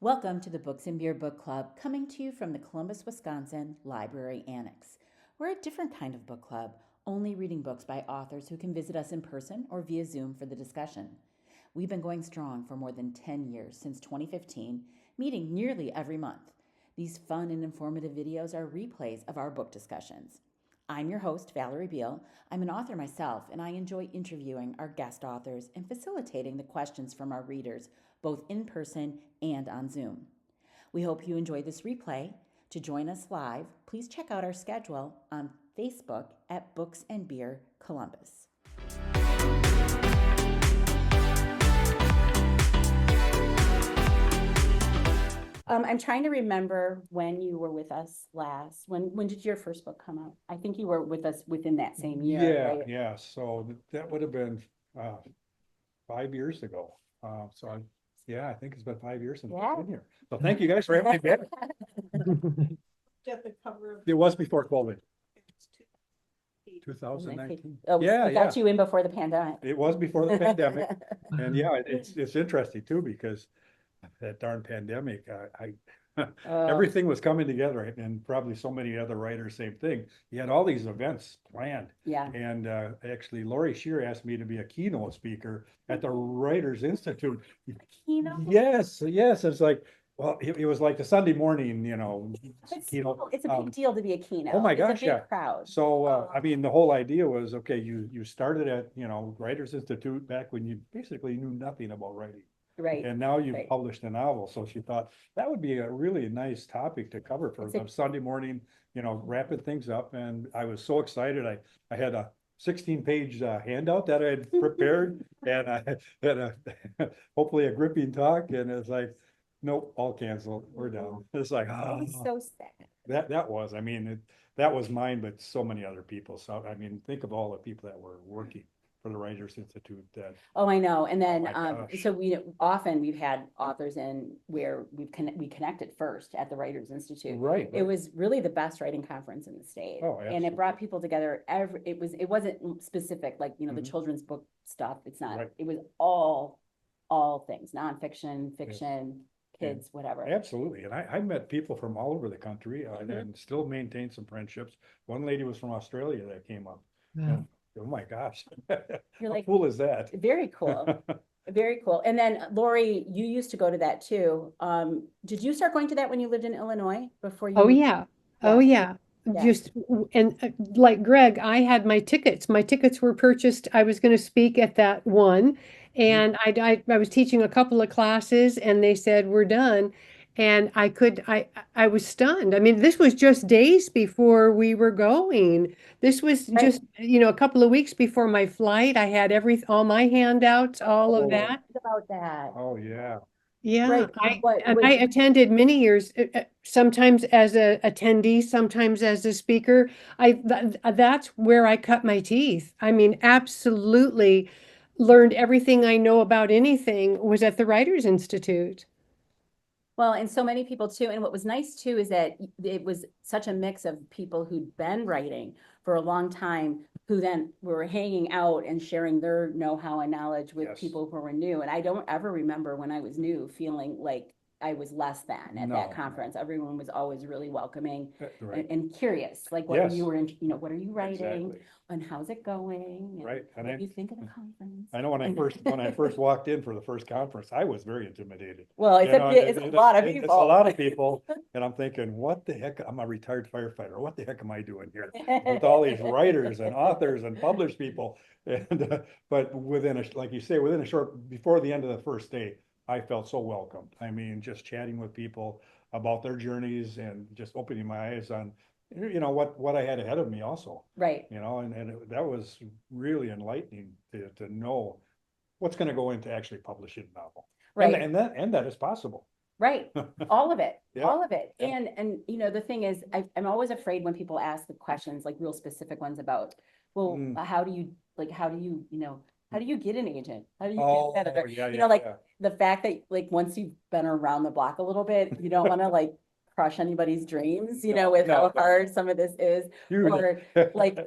Welcome to the Books and Beer Book Club, coming to you from the Columbus, Wisconsin Library Annex. We're a different kind of book club, only reading books by authors who can visit us in person or via Zoom for the discussion. We've been going strong for more than 10 years, since 2015, meeting nearly every month. These fun and informative videos are replays of our book discussions. I'm your host, Valerie Beal. I'm an author myself, and I enjoy interviewing our guest authors and facilitating the questions from our readers, both in person and on Zoom. We hope you enjoy this replay. To join us live, please check out our schedule on Facebook at Books and Beer Columbus. I'm trying to remember when you were with us last. When did your first book come out? I think you were with us within that same year, right? Yeah. So that would have been 5 years ago. I think it's been 5 years since I've been here. So thank you guys for having me back. Get the cover of. It was before COVID. 2019. Oh, Yeah, we got you in before the pandemic. It was before the pandemic. And yeah, it's interesting too, because that darn pandemic, everything was coming together, and probably so many other writers, same thing. You had all these events planned. Yeah. And actually, Lori Shear asked me to be a keynote speaker at the Writers Institute. Keynote? Yes. It's like, well, it was like the Sunday morning, keynote. It's a big deal to be a keynote. Oh my It's a gosh, big yeah. crowd. So, the whole idea was, okay, you started at, Writers Institute back when you basically knew nothing about writing. Right. And now you've right. published a novel. So she thought that would be a really nice topic to cover for a Sunday morning, wrapping things up. And I was so excited. I had a 16-page handout that I had prepared, and I had hopefully a gripping talk. And it's like, nope, all canceled. We're done. It's like, It was so sad. that was, that was mine, but so many other people. So, think of all the people that were working for the Writers Institute. Oh, I know. And then, gosh. so we've had authors in where we connected first at the Writers Institute. Right. It was really the best writing conference in the state. Oh, and it brought people together. It wasn't specific, like, the children's book stuff. It's not, Right. It was all things, nonfiction, fiction, kids, whatever. Absolutely. And I met people from all over the country, and still maintain some friendships. One lady was from Australia that came up. Yeah. Oh my gosh. You're How like, cool is that? very cool. Very cool. And then Lori, you used to go to that too. Did you start going to that when you lived in Illinois before you? Oh, yeah. Oh, yeah. Yeah. Just, and like Greg, I had my tickets. My tickets were purchased. I was going to speak at that one. And I was teaching a couple of classes, and they said, we're done. And I was stunned. This was just days before we were going. This was Right. just, a couple of weeks before my flight. I had all my handouts, all of that. Think about that. Oh, yeah. Yeah, Right. I attended many years, sometimes as a attendee, sometimes as a speaker. That's where I cut my teeth. Absolutely learned everything I know about anything was at the Writers Institute. Well, and so many people too. And what was nice too is that it was such a mix of people who'd been writing for a long time, who then were hanging out and sharing their know-how and knowledge with Yes. people who were new. And I don't ever remember when I was new feeling like I was less than at that No. conference. Everyone was always really welcoming Right. and curious, like what Yes. you were in, what are you writing Exactly. and how's it going? And Right. And what do you think of the conference? I know when I first walked in for the first conference, I was very intimidated. Well, it's a lot of It's a people. lot of people, and I'm thinking, what the heck? I'm a retired firefighter. What the heck am I doing here with all these writers and authors and published people? And but like you say, before the end of the first day, I felt so welcomed. Just chatting with people about their journeys and just opening my eyes on, what I had ahead of me also. Right. That was really enlightening to know what's going to go into actually publishing a novel. Right. And that is possible. Right. All of it. Yeah. All of it. Yeah. And the thing is, I'm always afraid when people ask the questions, like real specific ones about, well, how do you get an agent? How do you get an editor? Yeah, The fact that like once you've been around the block a little bit, you don't want to like crush anybody's dreams, No, with how no. hard some of this is. Huge. Or like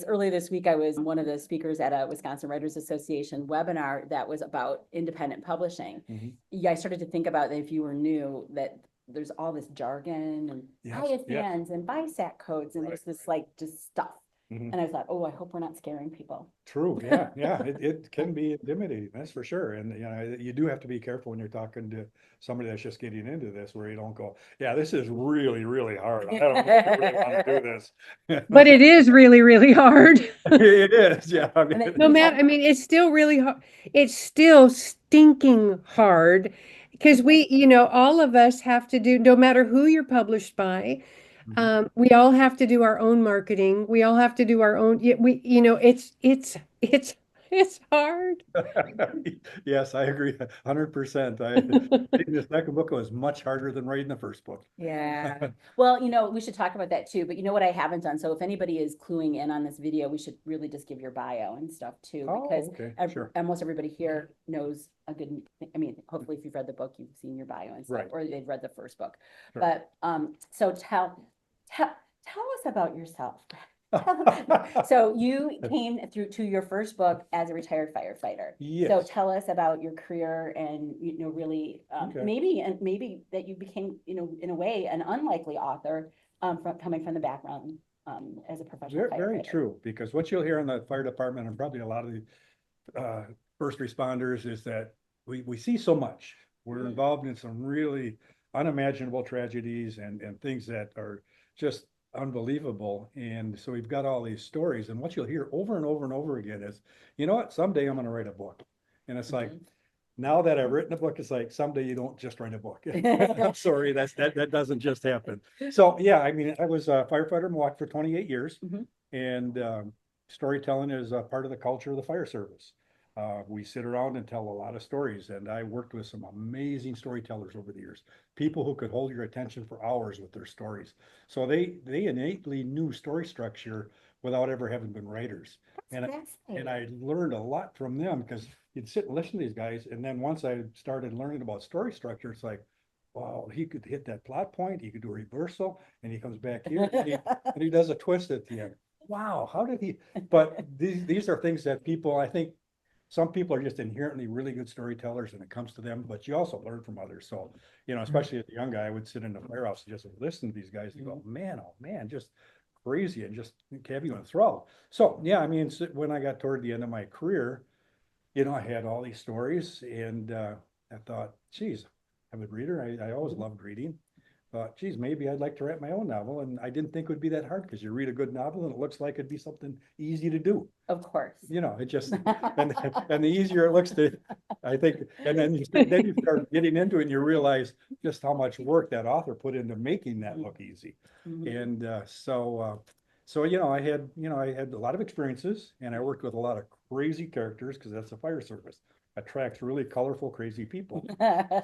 early this week, I was one of the speakers at a Wisconsin Writers Association webinar that was about independent publishing. Mhm. Yeah, I started to think about if you were new that there's all this jargon and Yes, ISBNs and BISAC codes and Right, there's this like just stuff. Mhm. And I thought, oh, I hope we're not scaring people. True, yeah, it can be intimidating, that's for sure, and you do have to be careful when you're talking to somebody that's just getting into this, where you don't go, yeah, this is really, really hard, I don't really want to do this. But it is really, really hard. It is, yeah. I mean, And No matter, I mean, it's still really hard. It's still stinking hard because all of us have to do, no matter who you're published by, we all have to do our own marketing. We all have to do our own, it's hard. Yes, I agree 100%. Writing the second book was much harder than writing the first book. Yeah. Well, we should talk about that too, but you know what I haven't done? So if anybody is cluing in on this video, we should really just give your bio and stuff too, Oh, because okay, sure. almost everybody here knows a good, I mean, hopefully if you've read the book, you've seen your bio and stuff, Right. or they've read the first book. Sure. But, so tell us about yourself. So you came to your first book as a retired firefighter. So Yes. tell us about your career and, really, Okay. maybe that you became, in a way, an unlikely author, coming from the background, as a professional Very, very firefighter. true, because what you'll hear in the fire department and probably a lot of the first responders is that we see so much. We're Mhm. involved in some really unimaginable tragedies and things that are just unbelievable. And so we've got all these stories, and what you'll hear over and over and over again is, you know what, someday I'm gonna write a book. And it's like, Mhm. now that I've written a book, it's like, someday you don't just write a book. I'm sorry, that doesn't just happen. So, yeah, I mean, I was a firefighter in Milwaukee for 28 years. Mhm. And storytelling is a part of the culture of the fire service. We sit around and tell a lot of stories, and I worked with some amazing storytellers over the years, people who could hold your attention for hours with their stories. So they innately knew story structure without ever having been writers. And I learned a lot from them, because you'd sit and listen to these guys, and then once I started learning about story structure, it's like, wow, he could hit that plot point, he could do a reversal, and he comes back here and he does a twist at the end. Wow, how did he? But these are things that people, I think, some people are just inherently really good storytellers and it comes to them, but you also learn from others. So, especially as a young guy, I would sit in the firehouse and just listen to these guys and go, man, oh man, just crazy, and just have you enthralled. So, yeah, I mean, when I got toward the end of my career, I had all these stories, and I thought, geez, I'm a reader. I always loved reading. Thought, geez, maybe I'd like to write my own novel. And I didn't think it would be that hard, because you read a good novel and it looks like it'd be something easy to do. Of course. It just, and the easier it looks I think, and then you start getting into it and you realize just how much work that author put into making that look easy. Mhm. And so I had a lot of experiences, and I worked with a lot of crazy characters, because that's the fire service. Attracts really colorful, crazy people.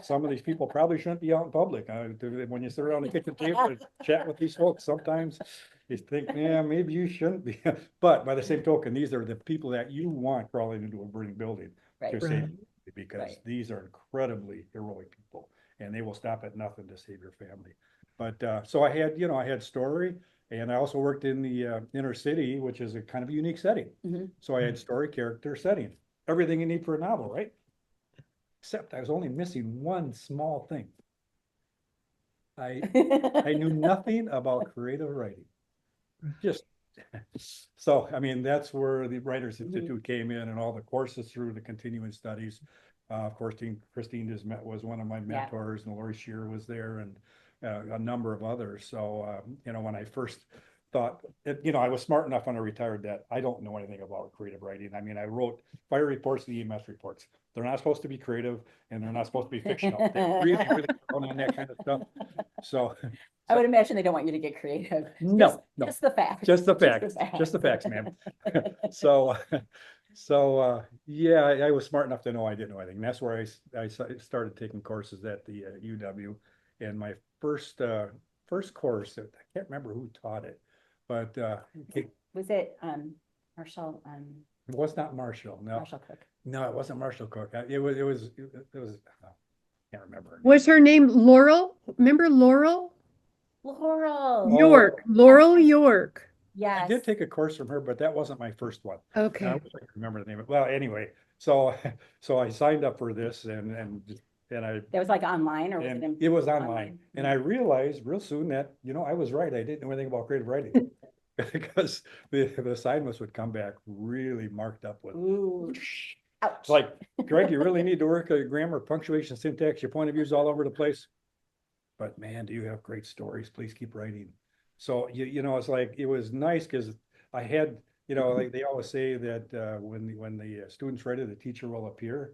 Some of these people probably shouldn't be out in public. When you sit around the kitchen table and chat with these folks, sometimes you think, yeah, maybe you shouldn't be. But by the same token, these are the people that you want crawling into a burning building Right. to save you, because Right. these are incredibly heroic people, and they will stop at nothing to save your family. But so I had story, and I also worked in the inner city, which is a kind of a unique setting. Mhm. So I had story, character, setting, everything you need for a novel, right? Except I was only missing one small thing. I knew nothing about creative writing. Just so, I mean, that's where the Writers Institute came in, and all the courses through the continuing studies. Of course, Christine was one of my mentors, and Lori Shear was there, and a number of others. So, when I first thought, I was smart enough when I retired that I don't know anything about creative writing. I mean, I wrote fire reports and EMS reports. They're not supposed to be creative, and they're not supposed to be fictional. They really, really count on that kind of stuff. So I would imagine they don't want you to get creative. No, Just the facts. just the facts, ma'am. So, yeah, I was smart enough to know I didn't know anything. And that's where I started taking courses at the UW. And my first course, I can't remember who taught it, but Was it Marshall it was not Marshall. No, Marshall Cook? no, it wasn't Marshall Cook. It was. I can't remember. Was her name Laurel? Remember Laurel? Laurel. York, Laurel York. I Yes. did take a course from her, but that wasn't my first one. And I Okay. wish I could remember the name of it. Well, anyway, so, so I signed up for this and I, That was like online or was it and in? it was online. And I realized real soon that, I was right. I didn't know anything about creative writing. Because the assignments would come back really marked up with, Ooh, ouch. it's like, Greg, you really need to work at grammar, punctuation, syntax, your point of view is all over the place. But man, do you have great stories? Please keep writing. So, it's like, it was nice because I had, like they always say that when the students write it, the teacher will appear.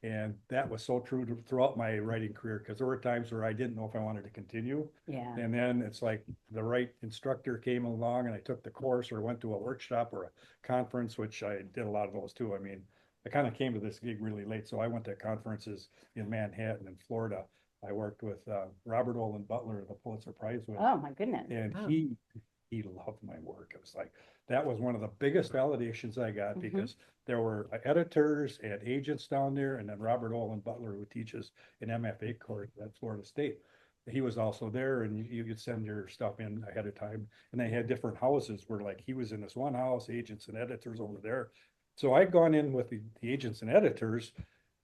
And that was so true throughout my writing career, because there were times where I didn't know if I wanted to continue. Yeah. And then it's like the right instructor came along and I took the course or went to a workshop or a conference, which I did a lot of those too. I mean, I kind of came to this gig really late. So I went to conferences in Manhattan and Florida. I worked with Robert Olin Butler, the Pulitzer Prize winner. Oh, my goodness. And Wow. he loved my work. It was like, that was one of the biggest validations I got, because there were editors and agents down there, and then Robert Olin Butler, who teaches an MFA course at Florida State. He was also there, and you could send your stuff in ahead of time. And they had different houses where, like, he was in this one house, agents and editors over there. So I'd gone in with the agents and editors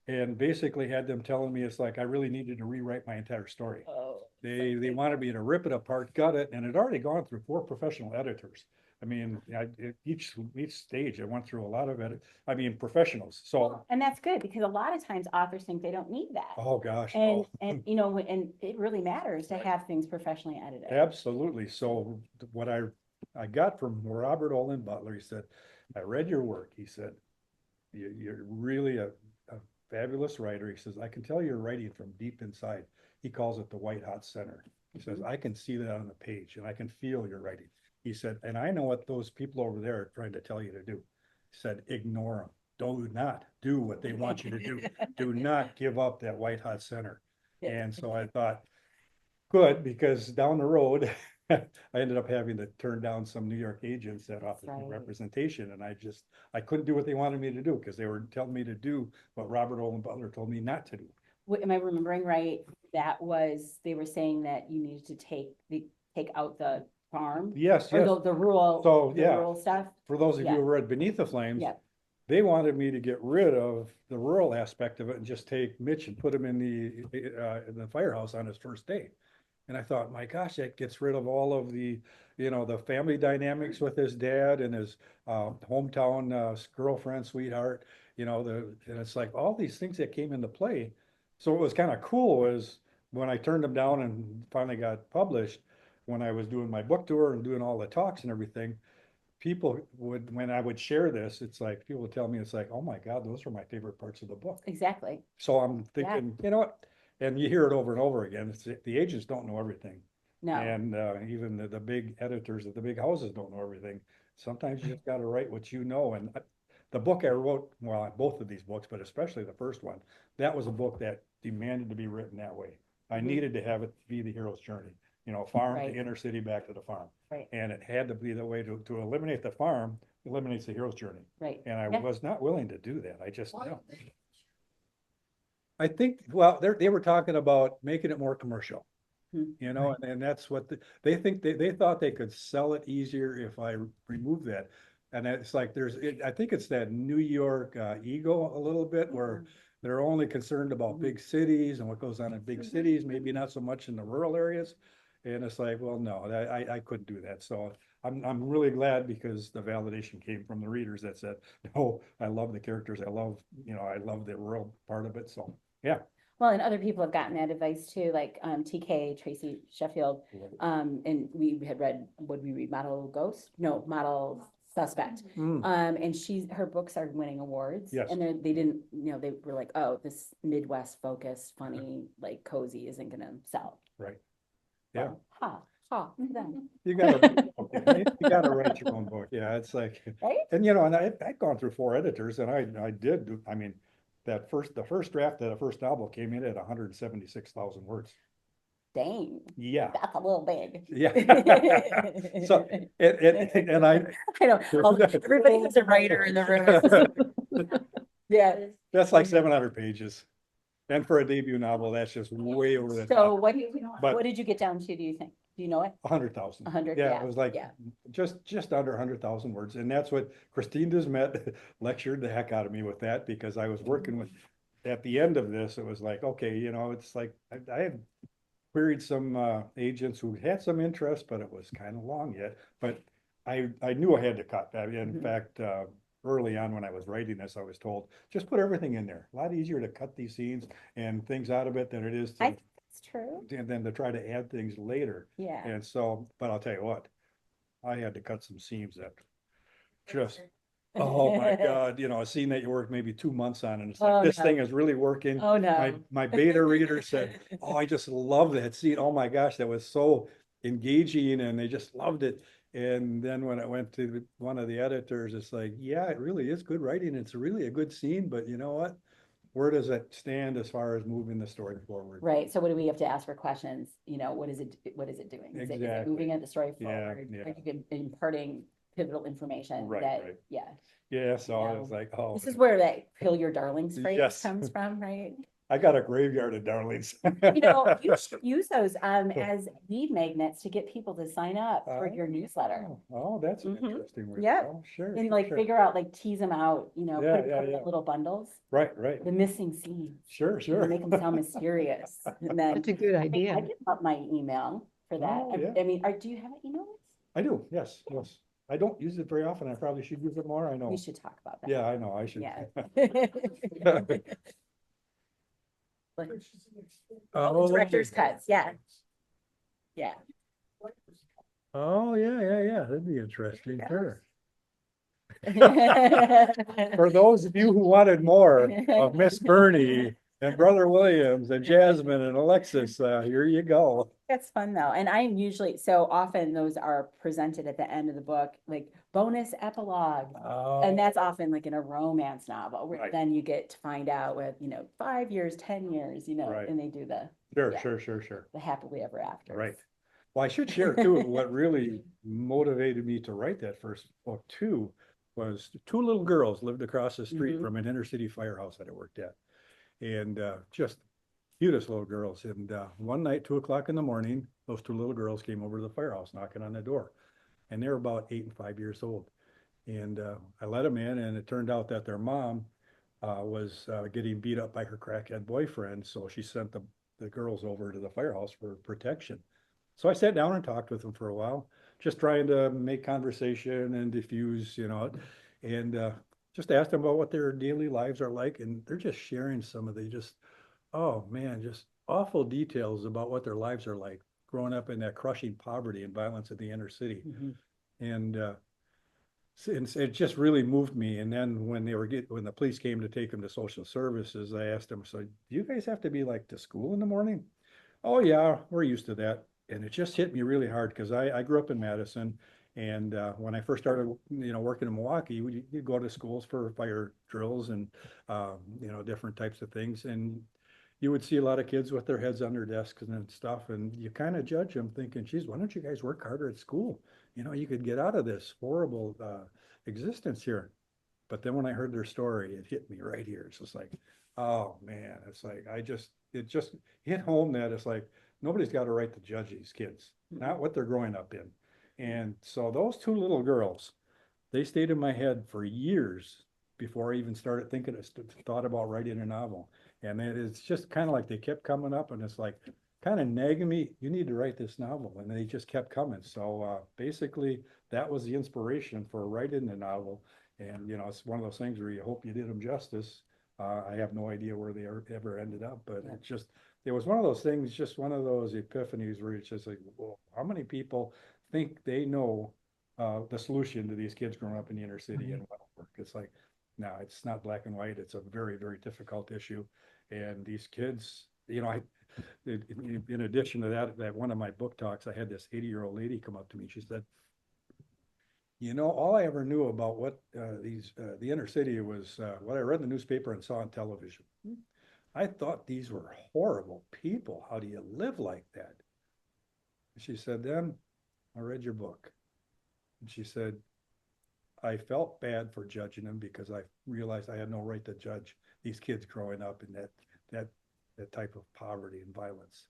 and basically had them telling me, it's like, I really needed to rewrite my entire story. Oh, They wanted me to rip it apart, gut it, and it already gone through 4 professional editors. I mean, each stage, I went through a lot of professionals. So, and that's good, because a lot of times authors think they don't need that. oh gosh. And, oh. and, and it really matters to have things professionally edited. Absolutely. So what I got from Robert Olin Butler, he said, I read your work. He said, you're really a fabulous writer. He says, I can tell you're writing from deep inside. He calls it the white hot center. He says, I can see that on the page and I can feel your writing. He said, and I know what those people over there are trying to tell you to do. He said, ignore them. Do not do what they want you to do. Do not give up that white hot center. And so I thought, good, because down the road, I ended up having to turn down some New York agents that offered me representation. And I couldn't do what they wanted me to do, because they were telling me to do what Robert Olin Butler told me not to do. Am I remembering right? They were saying that you needed to take out the farm? Yes, Or yes. the rural, So, the yeah. rural stuff? For those of you Yeah. who read Beneath the Flames, Yeah. they wanted me to get rid of the rural aspect of it and just take Mitch and put him in the firehouse on his first day. And I thought, my gosh, that gets rid of all of the, the family dynamics with his dad and his hometown girlfriend, sweetheart, and it's like all these things that came into play. So what was kind of cool was when I turned them down and finally got published, when I was doing my book tour and doing all the talks and everything, people would, when I would share this, it's like, people would tell me, it's like, oh my God, those are my favorite parts of the book. Exactly. So I'm thinking, you know what? And you hear it over and over again. It's, the agents don't know everything. No. And even the big editors at the big houses don't know everything. Sometimes you just got to write what you know. And the book I wrote, well, both of these books, but especially the first one, that was a book that demanded to be written that way. I needed to have it be the hero's journey. Farm to inner city, back to the farm. Right. And it had to be the way to eliminate the farm, eliminates the hero's journey. Right. And I Yeah. was not willing to do that. I just, no. I think, well, they were talking about making it more commercial, and that's what they think they thought they could sell it easier if I remove that. And it's like, I think it's that New York ego a little bit, where they're only concerned about big cities and what goes on in big cities, maybe not so much in the rural areas. And it's like, well, no, I couldn't do that. So I'm really glad, because the validation came from the readers that said, no, I love the characters. I love the rural part of it. So, yeah. Well, and other people have gotten that advice too, like TK, Tracy Sheffield. And we had read, would we read Model Ghost? No, Model Suspect. And her books are winning awards. Yes. And they didn't, they were like, oh, this Midwest focused, funny, like cozy isn't gonna sell. Right. Yeah. Then. You gotta write your own book. Yeah, it's like, Right? and and I'd gone through 4 editors, and I did do, I mean, the first draft of the first novel came in at 176,000 words. Dang. Yeah. That's a little big. Yeah. So and I know. Well, everybody has a writer in the room. Yeah. that's like 700 pages. And for a debut novel, that's just way over the So top. what did you get down to, do you think? Do you know it? 100,000. 100, Yeah, yeah, it was like yeah. just under 100,000 words. And that's what Christine Desmet lectured the heck out of me with that, because I was working with, at the end of this, it was like, okay, you know, it's like, I had queried some agents who had some interest, but it was kind of long yet. But I knew I had to cut. I mean, in fact, early on when I was writing this, I was told, just put everything in there. A lot easier to cut these scenes and things out of it than it is I to, think that's true. than to try to add things later. Yeah. And so, but I'll tell you what, I had to cut some seams that just, oh my God, you know, a scene that you worked maybe 2 months on, and it's like, Oh, this no. thing is really working. Oh, no. My beta reader said, oh, I just love that scene. Oh my gosh, that was so engaging, and they just loved it. And then when I went to one of the editors, it's like, yeah, it really is good writing. It's really a good scene, but you know what? Where does it stand as far as moving the story forward? Right. So what do we have to ask for questions? You know, what is it doing? Is it Exactly. moving the story Yeah, forward? yeah. Are you imparting pivotal information Right, that, right. yeah. Yeah, so You it was know, like, oh. This is where that kill your darlings phrase Yes. comes from, right? I got a graveyard of darlings. You know, you should use those as lead magnets to get people to sign up for your newsletter. Oh, that's an Mhm. interesting way. Yep. Oh, sure. And sure, like sure. figure out, like tease them out, you know, Yeah, put yeah, them yeah. in little bundles, Right, right. the missing scenes. Sure, You know, sure. make them sound mysterious. And then That's a good I idea. give up my email for that. Oh, yeah. I mean, do you have an email list? I do, yes, yes. I don't use it very often. I probably should use it more. I know. We should talk about that. Yeah, I know. I should. Yeah. Like, Oh, director's cuts, yeah. Yeah. Oh, yeah. That'd be interesting. Yeah. Sure. For those of you who wanted more of Miss Bernie and Brother Williams and Jasmine and Alexis, here you go. That's fun though. And I'm usually, so often those are presented at the end of the book, like bonus epilogue. And that's often like in a romance novel, where Right. then you get to find out with, you know, 5 years, 10 years, you know, Right. and they do the Sure, yeah. sure. the happily ever after. Right. Well, I should share too, what really motivated me to write that first book too, was two little girls lived across the street Mhm. from an inner city firehouse that I worked at. And just cutest little girls. And one night, 2 o'clock in the morning, those two little girls came over to the firehouse knocking on the door. And they were about 8 and 5 years old. And I let them in, and it turned out that their mom was getting beat up by her crackhead boyfriend. So she sent the girls over to the firehouse for protection. So I sat down and talked with them for a while, just trying to make conversation and diffuse, you know, and just asked them about what their daily lives are like. And they're just sharing some of the oh man, just awful details about what their lives are like growing up in that crushing poverty and violence in the inner city. Mhm. And it just really moved me. And then when when the police came to take them to social services, I asked them, so do you guys have to be like to school in the morning? Oh yeah, we're used to that. And it just hit me really hard because I grew up in Madison. And when I first started, you know, working in Milwaukee, you'd go to schools for fire drills and, you know, different types of things. And you would see a lot of kids with their heads under desks and stuff. And you kind of judge them thinking, geez, why don't you guys work harder at school? You know, you could get out of this horrible existence here. But then when I heard their story, it hit me right here. It's just like, oh man, it's like, it just hit home that it's like, nobody's got a right to judge these kids, not what they're growing up in. And so those two little girls, they stayed in my head for years before I even started thought about writing a novel. And it's just kind of like they kept coming up, and it's like kind of nagging me, you need to write this novel. And they just kept coming. So basically that was the inspiration for writing the novel. And, you know, it's one of those things where you hope you did them justice. I have no idea where they ever ended up, but it was one of those things, just one of those epiphanies where it's just like, well, how many people think they know the solution to these kids growing up in the inner city and what work? It's like, no, it's not black and white. It's a very, very difficult issue. And these kids, you know, in addition to that one of my book talks, I had this 80-year-old lady come up to me. She said, you know, all I ever knew about what the inner city was what I read in the newspaper and saw on television. I thought these were horrible people. How do you live like that? She said, then I read your book. And she said, I felt bad for judging them because I realized I had no right to judge these kids growing up in that type of poverty and violence.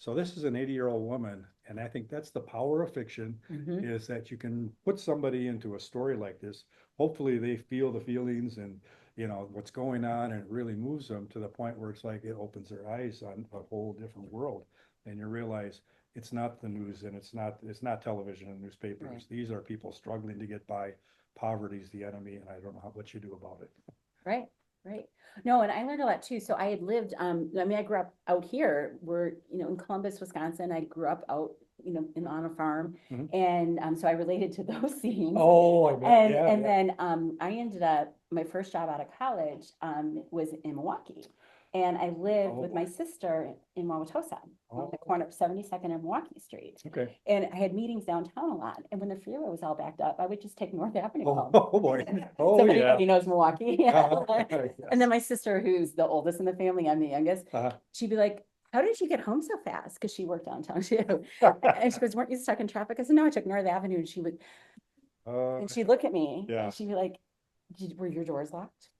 So this is an 80-year-old woman, and I think that's the power of fiction, Mhm. is that you can put somebody into a story like this. Hopefully they feel the feelings and, you know, what's going on, and it really moves them to the point where it's like it opens their eyes on a whole different world. And you realize it's not the news, and it's not television and newspapers. Right. These are people struggling to get by. Poverty's the enemy, and I don't know what you do about it. Right, right. No, and I learned a lot too. So I had lived, I mean, I grew up out here, we're, in Columbus, Wisconsin. I grew up out, on a farm. Mhm. And so I related to those scenes. Oh, I bet. And, Yeah, and yeah. then I ended up, my first job out of college was in Milwaukee. And I lived with my sister in Wauwatosa on the Oh. corner of 72nd and Milwaukee Street. Okay. And I had meetings downtown a lot. And when the freeway was all backed up, I would just take North Avenue Oh, home. oh boy. Oh, So if yeah. anybody knows Milwaukee. Yeah. Yes. And then my sister, who's the oldest in the family, I'm the youngest, Uh-huh. she'd be like, how did you get home so fast? Because she worked downtown too. And she goes, weren't you stuck in traffic? I said, no, I took North Avenue. And she would, and she'd look at me Yeah. and she'd be like, were your doors locked?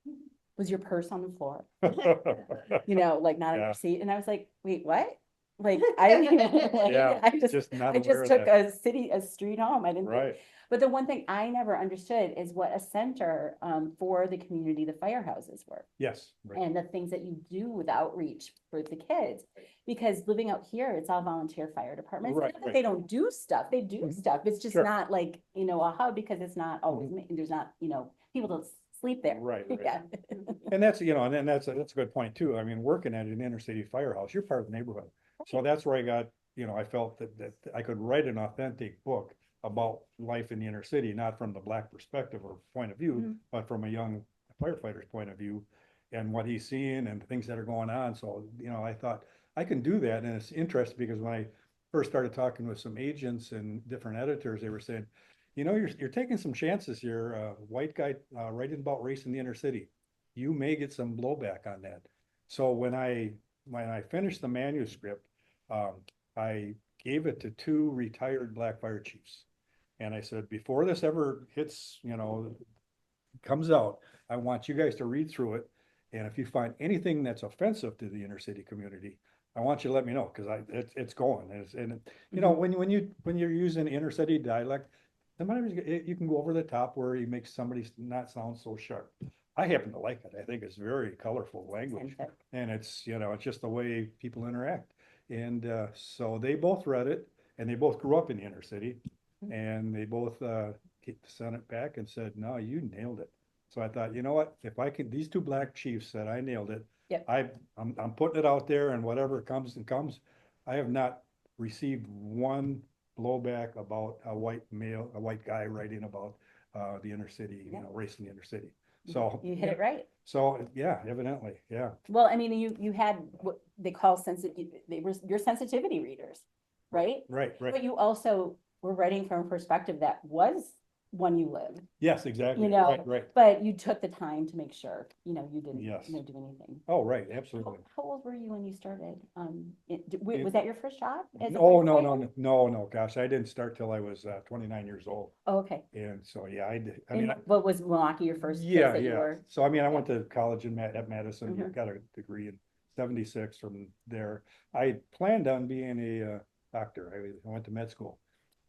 Was your purse on the floor? Like not in Yeah. your seat. And I was like, wait, what? Like, I didn't even, like, Yeah, I just not I aware just of took that. a street home. I didn't think. Right. But the one thing I never understood is what a center for the community, the firehouses were, Yes. Right. and the things that you do with outreach for the kids. Because living out here, it's all volunteer fire departments. Right, Not that right. they don't do stuff, they do Mhm. stuff. It's just Sure. not like, a hub, because it's not always, there's not, people don't sleep there. Right, right. Yeah. And that's, and then that's a good point too. I mean, working at an inner city firehouse, you're part of the neighborhood. So that's where I got, I felt that I could write an authentic book about life in the inner city, not from the Black perspective or point of view, Mhm. but from a young firefighter's point of view and what he's seeing and things that are going on. So, I thought I can do that. And it's interesting because when I first started talking with some agents and different editors, they were saying, you're taking some chances here. White guy writing about race in the inner city. You may get some blowback on that. So when I finished the manuscript, I gave it to 2 retired Black fire chiefs. And I said, before this ever hits, comes out, I want you guys to read through it. And if you find anything that's offensive to the inner city community, I want you to let me know, because it's going. When you're using inner city dialect, sometimes you can go over the top where you make somebody not sound so sharp. I happen to like it. I think it's very colorful language, and it's just the way people interact. And so they both read it, and they both grew up in the inner city, and they both sent it back and said, "No, you nailed it." So I thought, you know what? If I can, these 2 Black chiefs said I nailed it. Yep. I'm putting it out there, and whatever comes and comes. I have not received one blowback about a white guy writing about the inner city, race in the inner city. So You hit it right. So yeah, evidently, yeah. Well, I mean, you had what they call they were your sensitivity readers, right? Right, right. But you also were writing from a perspective that was one you lived, Yes, exactly. Right, right. but you took the time to make sure, you didn't, Yes. do anything. Oh, right, absolutely. How old were you when you started? Was that your first job? as a No, firefighter? no, gosh, I didn't start till I was 29 years old. Oh, okay. And so, yeah, I did. I And mean, what was Milwaukee your first place yeah, that you yeah. were? So, I mean, I went to college at Madison, Mhm. got a degree in 76 from there. I planned on being a doctor. I went to med school.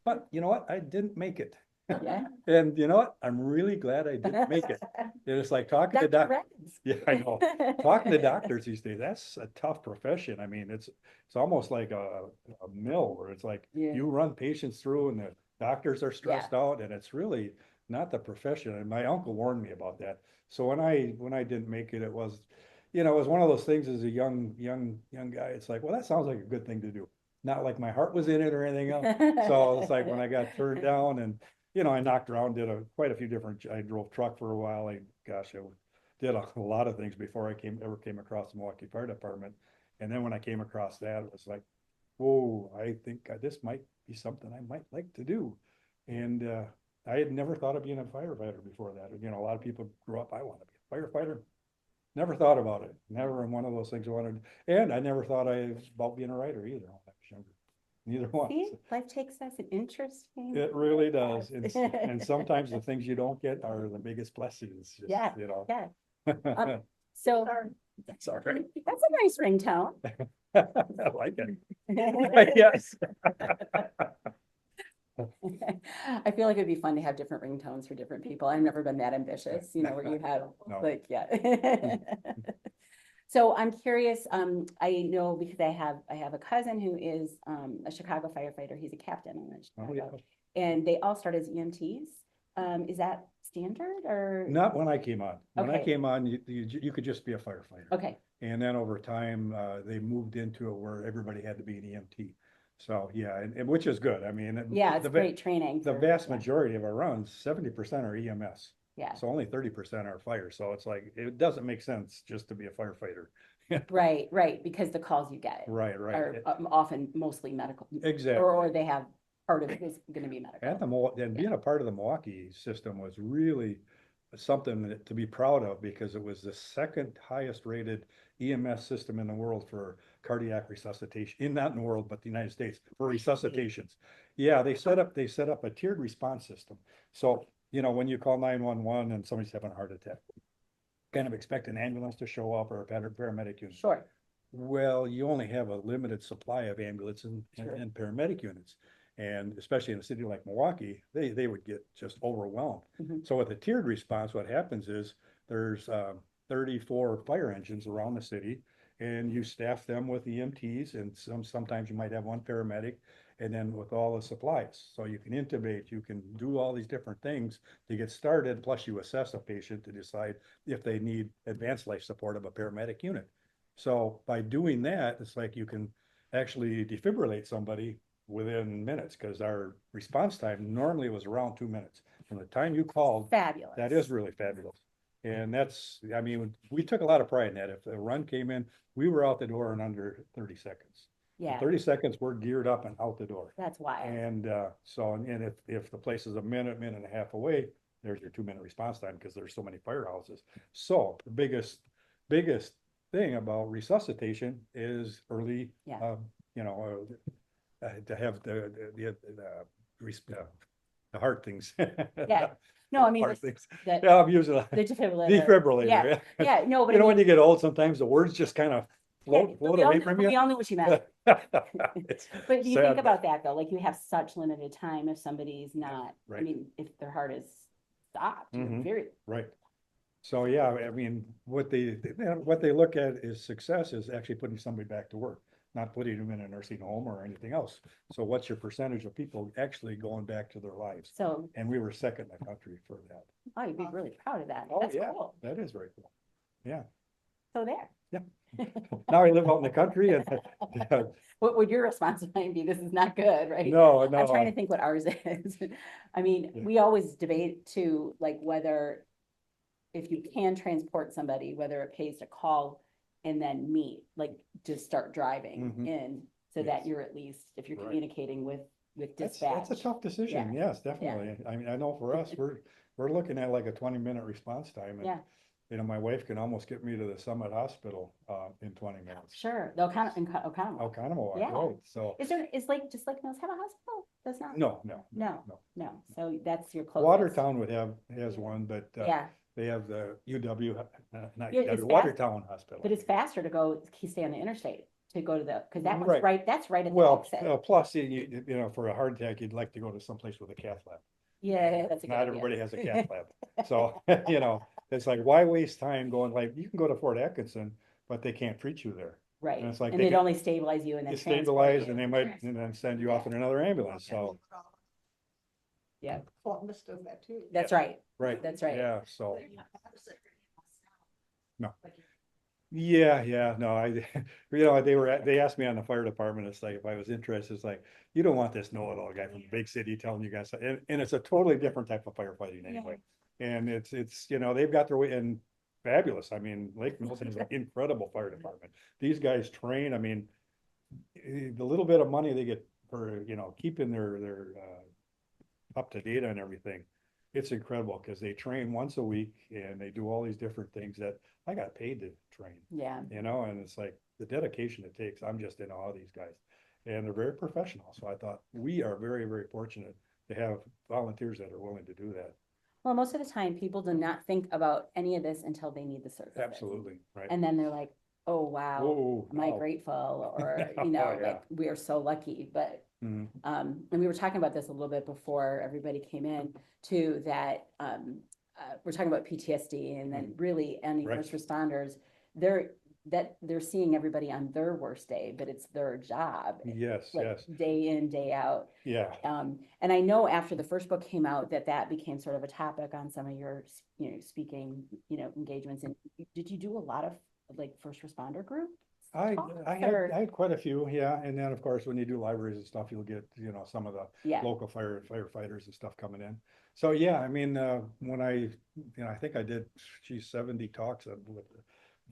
But you know what? I didn't make it. Yeah. And you know what? I'm really glad I didn't make it. It's like talking to Dr. doctors. Renz. Yeah, I know. Talking to doctors these days, that's a tough profession. I mean, it's almost like a mill where it's like Yeah. you run patients through and the doctors are stressed out, and it's really not the profession. And my uncle warned me about that. So when I didn't make it, it was, it was one of those things as a young guy. It's like, well, that sounds like a good thing to do. Not like my heart was in it or anything else. So it's like when I got turned down and I knocked around, did quite a few different, I drove truck for a while. I did a lot of things before I ever came across the Milwaukee Fire Department. And then when I came across that, it was like, whoa, I think this might be something I might like to do. And I had never thought of being a firefighter before that. A lot of people grew up, I want to be a firefighter. Never thought about it. Never in one of those things I wanted. And I never thought about being a writer either when I was younger. Neither one. See, life takes us in interesting. It really does. And sometimes the things you don't get are the biggest blessings. Just, Yeah. So Sorry. That's all right. that's a nice ringtone. I like it. Yes. I feel like it'd be fun to have different ringtones for different people. I've never been that ambitious, you know, where you have No. like, yeah. So I'm curious, I know because I have a cousin who is a Chicago firefighter. He's a captain in Oh, yeah. Chicago. And they all start as EMTs. Is that standard or? Not when I came on. When I Okay. came on, you could just be a firefighter. Okay, And then over time, they moved into it where everybody had to be an EMT. So, yeah, and which is good. I mean. yeah, it's the great training. The for- vast yeah, majority of our runs, 70% are EMS. Yeah, So only 30% are fire. So it's like, it doesn't make sense just to be a firefighter. right, because the calls you get Right, right. are often mostly medical. Exactly. Or they have, part of it is gonna be medical. And being a part of the Milwaukee system was really something to be proud of, because it was the second highest rated EMS system in the world for cardiac resuscitation, not in the world, but the United States, for resuscitations. Yeah, they set up a tiered response system. So, you know, when you call 911 and somebody's having a heart attack, kind of expect an ambulance to show up or a paramedic unit. Sure, Well, you only have a limited supply of ambulance Sure. and paramedic units. And especially in a city like Milwaukee, they would get just overwhelmed. Mhm. So with a tiered response, what happens is there's 34 fire engines around the city, and you staff them with EMTs, and sometimes you might have one paramedic, and then with all the supplies. So you can intubate, you can do all these different things to get started, plus you assess a patient to decide if they need advanced life support of a paramedic unit. So by doing that, it's like you can actually defibrillate somebody within minutes, because our response time normally was around 2 minutes. From the time you called, fabulous. that is really fabulous. And that's, I mean, we took a lot of pride in that. If a run came in, we were out the door in under 30 seconds. In Yeah, 30 seconds, we're geared up and out the door. that's wild. And and if the place is a minute and a half away, there's your 2 minute response time, because there's so many firehouses. So the biggest thing about resuscitation is early, Yeah. you know, to have the heart things. Yeah. No, I mean, Heart things. the Yeah, I'm using a the defibrillator. defibrillator. Yeah, yeah, no, but You I know, when mean, you get old, sometimes the words just kind of yeah, float we all away knew- from we you. all knew what you meant. It's But you sad, think about that though, like you have such limited time if somebody's not, I Right. mean, if their heart is stopped, you're Mhm. very, Right. So, yeah, I mean, what they look at is success is actually putting somebody back to work, not putting them in a nursing home or anything else. So what's your percentage of people actually going back to their lives? so, And we were second in the country for that. oh, you'd be really proud of that. Oh, That's yeah, cool. that is very cool. Yeah. So there. Now I live out in the country and What would your response might be? This is not good, right? no, I'm trying to no. think what ours is. I mean, Yeah. we always debate too, like whether if you can transport somebody, whether it pays to call and then meet, like just start driving Mhm. in so Yes. that you're at least, if you're Right. communicating with That's dispatch. a tough decision. Yes, definitely. I mean, I know for us, we're looking at like a 20-minute response time. And Yeah, you know, my wife can almost get me to the Summit Hospital in 20 minutes. sure. They'll kind of, Oconomowoc, Yeah. right? So, is like, just like Mills have a hospital? Does not? no. No. So that's your closest. Watertown has one, but Yeah, they have the UW, not Yeah, it's UW, Watertown Hospital. but it's faster to go, stay on the interstate to go to the, because that one's Right. right, that's right at the Well, exit. plus, you know, for a heart attack, you'd like to go to someplace with a cath lab. Yeah, that's a good Not idea. everybody has a cath lab. So, you know, it's like, why waste time going, like, you can go to Fort Atkinson, but they can't treat you there. Right, And it's like and they they'd get- only stabilize you and then It's transport stabilized you. and they might, and then send you off in another ambulance. So, Yeah, Columbus does that too. that's right, right. that's right. Yeah, so, No. yeah, no, you know, they asked me on the fire department, it's like, if I was interested, it's like, you don't want this know-it-all guy from the big city telling you guys, and it's a totally different type of firefighting anyway. And it's, you know, they've got their way, and fabulous. I mean, Lake Mills has an incredible fire department. These guys train, I mean, the little bit of money they get for, you know, keeping their up to date on everything. It's incredible, because they train once a week and they do all these different things that I got paid to train, Yeah, you know, and it's like the dedication it takes. I'm just in awe of these guys, and they're very professional. So I thought we are very, very fortunate to have volunteers that are willing to do that. well, most of the time, people do not think about any of this until they need the service. Absolutely, right. And then they're like, oh, wow, Oh, am I wow. grateful, or, Oh, you know, yeah. like, we are so lucky, but, Mhm. and we were talking about this a little bit before everybody came in too, that, we're talking about PTSD, and then really any Right. first responders, they're seeing everybody on their worst day, but it's their job, Yes, like yes, day in, day out. yeah. And I know after the first book came out that became sort of a topic on some of your, speaking, engagements. And did you do a lot of like first responder groups? I talks, I had or- I had quite a few, yeah. And then of course, when you do libraries and stuff, you'll get, some of the Yeah. local firefighters and stuff coming in. So yeah, I mean, when I think I did, 70 talks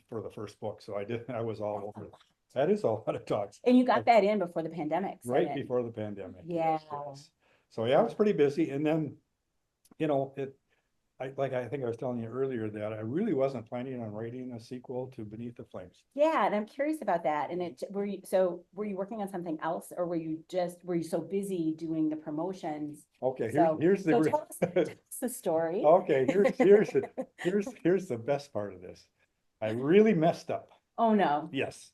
for the first book. So I was all over it. That is a lot of talks. And you got that in before the pandemic set Right in. before the pandemic. Yeah. Yes. So yeah, I was pretty busy. And then, I think I was telling you earlier that I really wasn't planning on writing a sequel to Beneath the Flames. Yeah, and I'm curious about that. And were you working on something else, or were you so busy doing the promotions? Okay, So here's tell the us the story. okay, here's the best part of this. I really messed up. Oh no. Yes.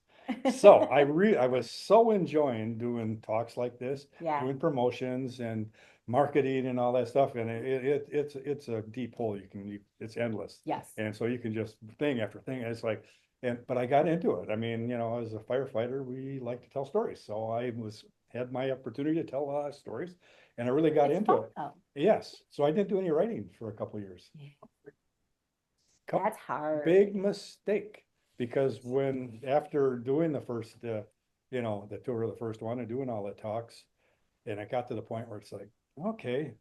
So I was so enjoying doing talks like this, Yeah. doing promotions and marketing and all that stuff. And it's a deep hole. It's endless. Yes. And so you can just thing after thing. It's like, but I got into it. I mean, as a firefighter, we like to tell stories. So had my opportunity to tell a lot of stories, and I really got It's into fun, it. though. Yes. So I didn't do any writing for a couple of years. That's hard. Big mistake, because after doing the first, the tour of the first one and doing all the talks, and it got to the point where it's like, okay,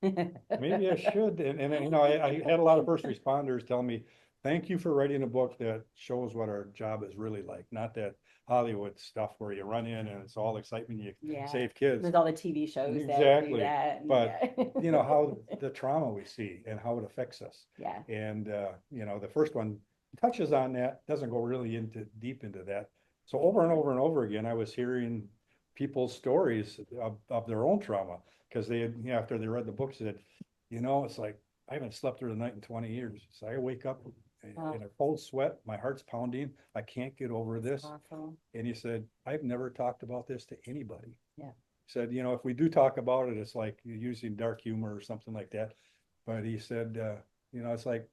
maybe I should. And I had a lot of first responders tell me, thank you for writing a book that shows what our job is really like, not that Hollywood stuff where you run in and it's all excitement, you Yeah. save kids. With all the TV shows that do Exactly. that. But yeah. how the trauma we see and how it affects us. Yeah. And the first one touches on that, doesn't go really deep into that. So over and over and over again, I was hearing people's stories of their own trauma, because they had, after they read the book, said, it's like, I haven't slept through the night in 20 years. So I wake up in a cold sweat, my heart's pounding, I can't get over this. Awful. And he said, I've never talked about this to anybody. Yeah. He said, if we do talk about it, it's like using dark humor or something like that. But he said, it's like,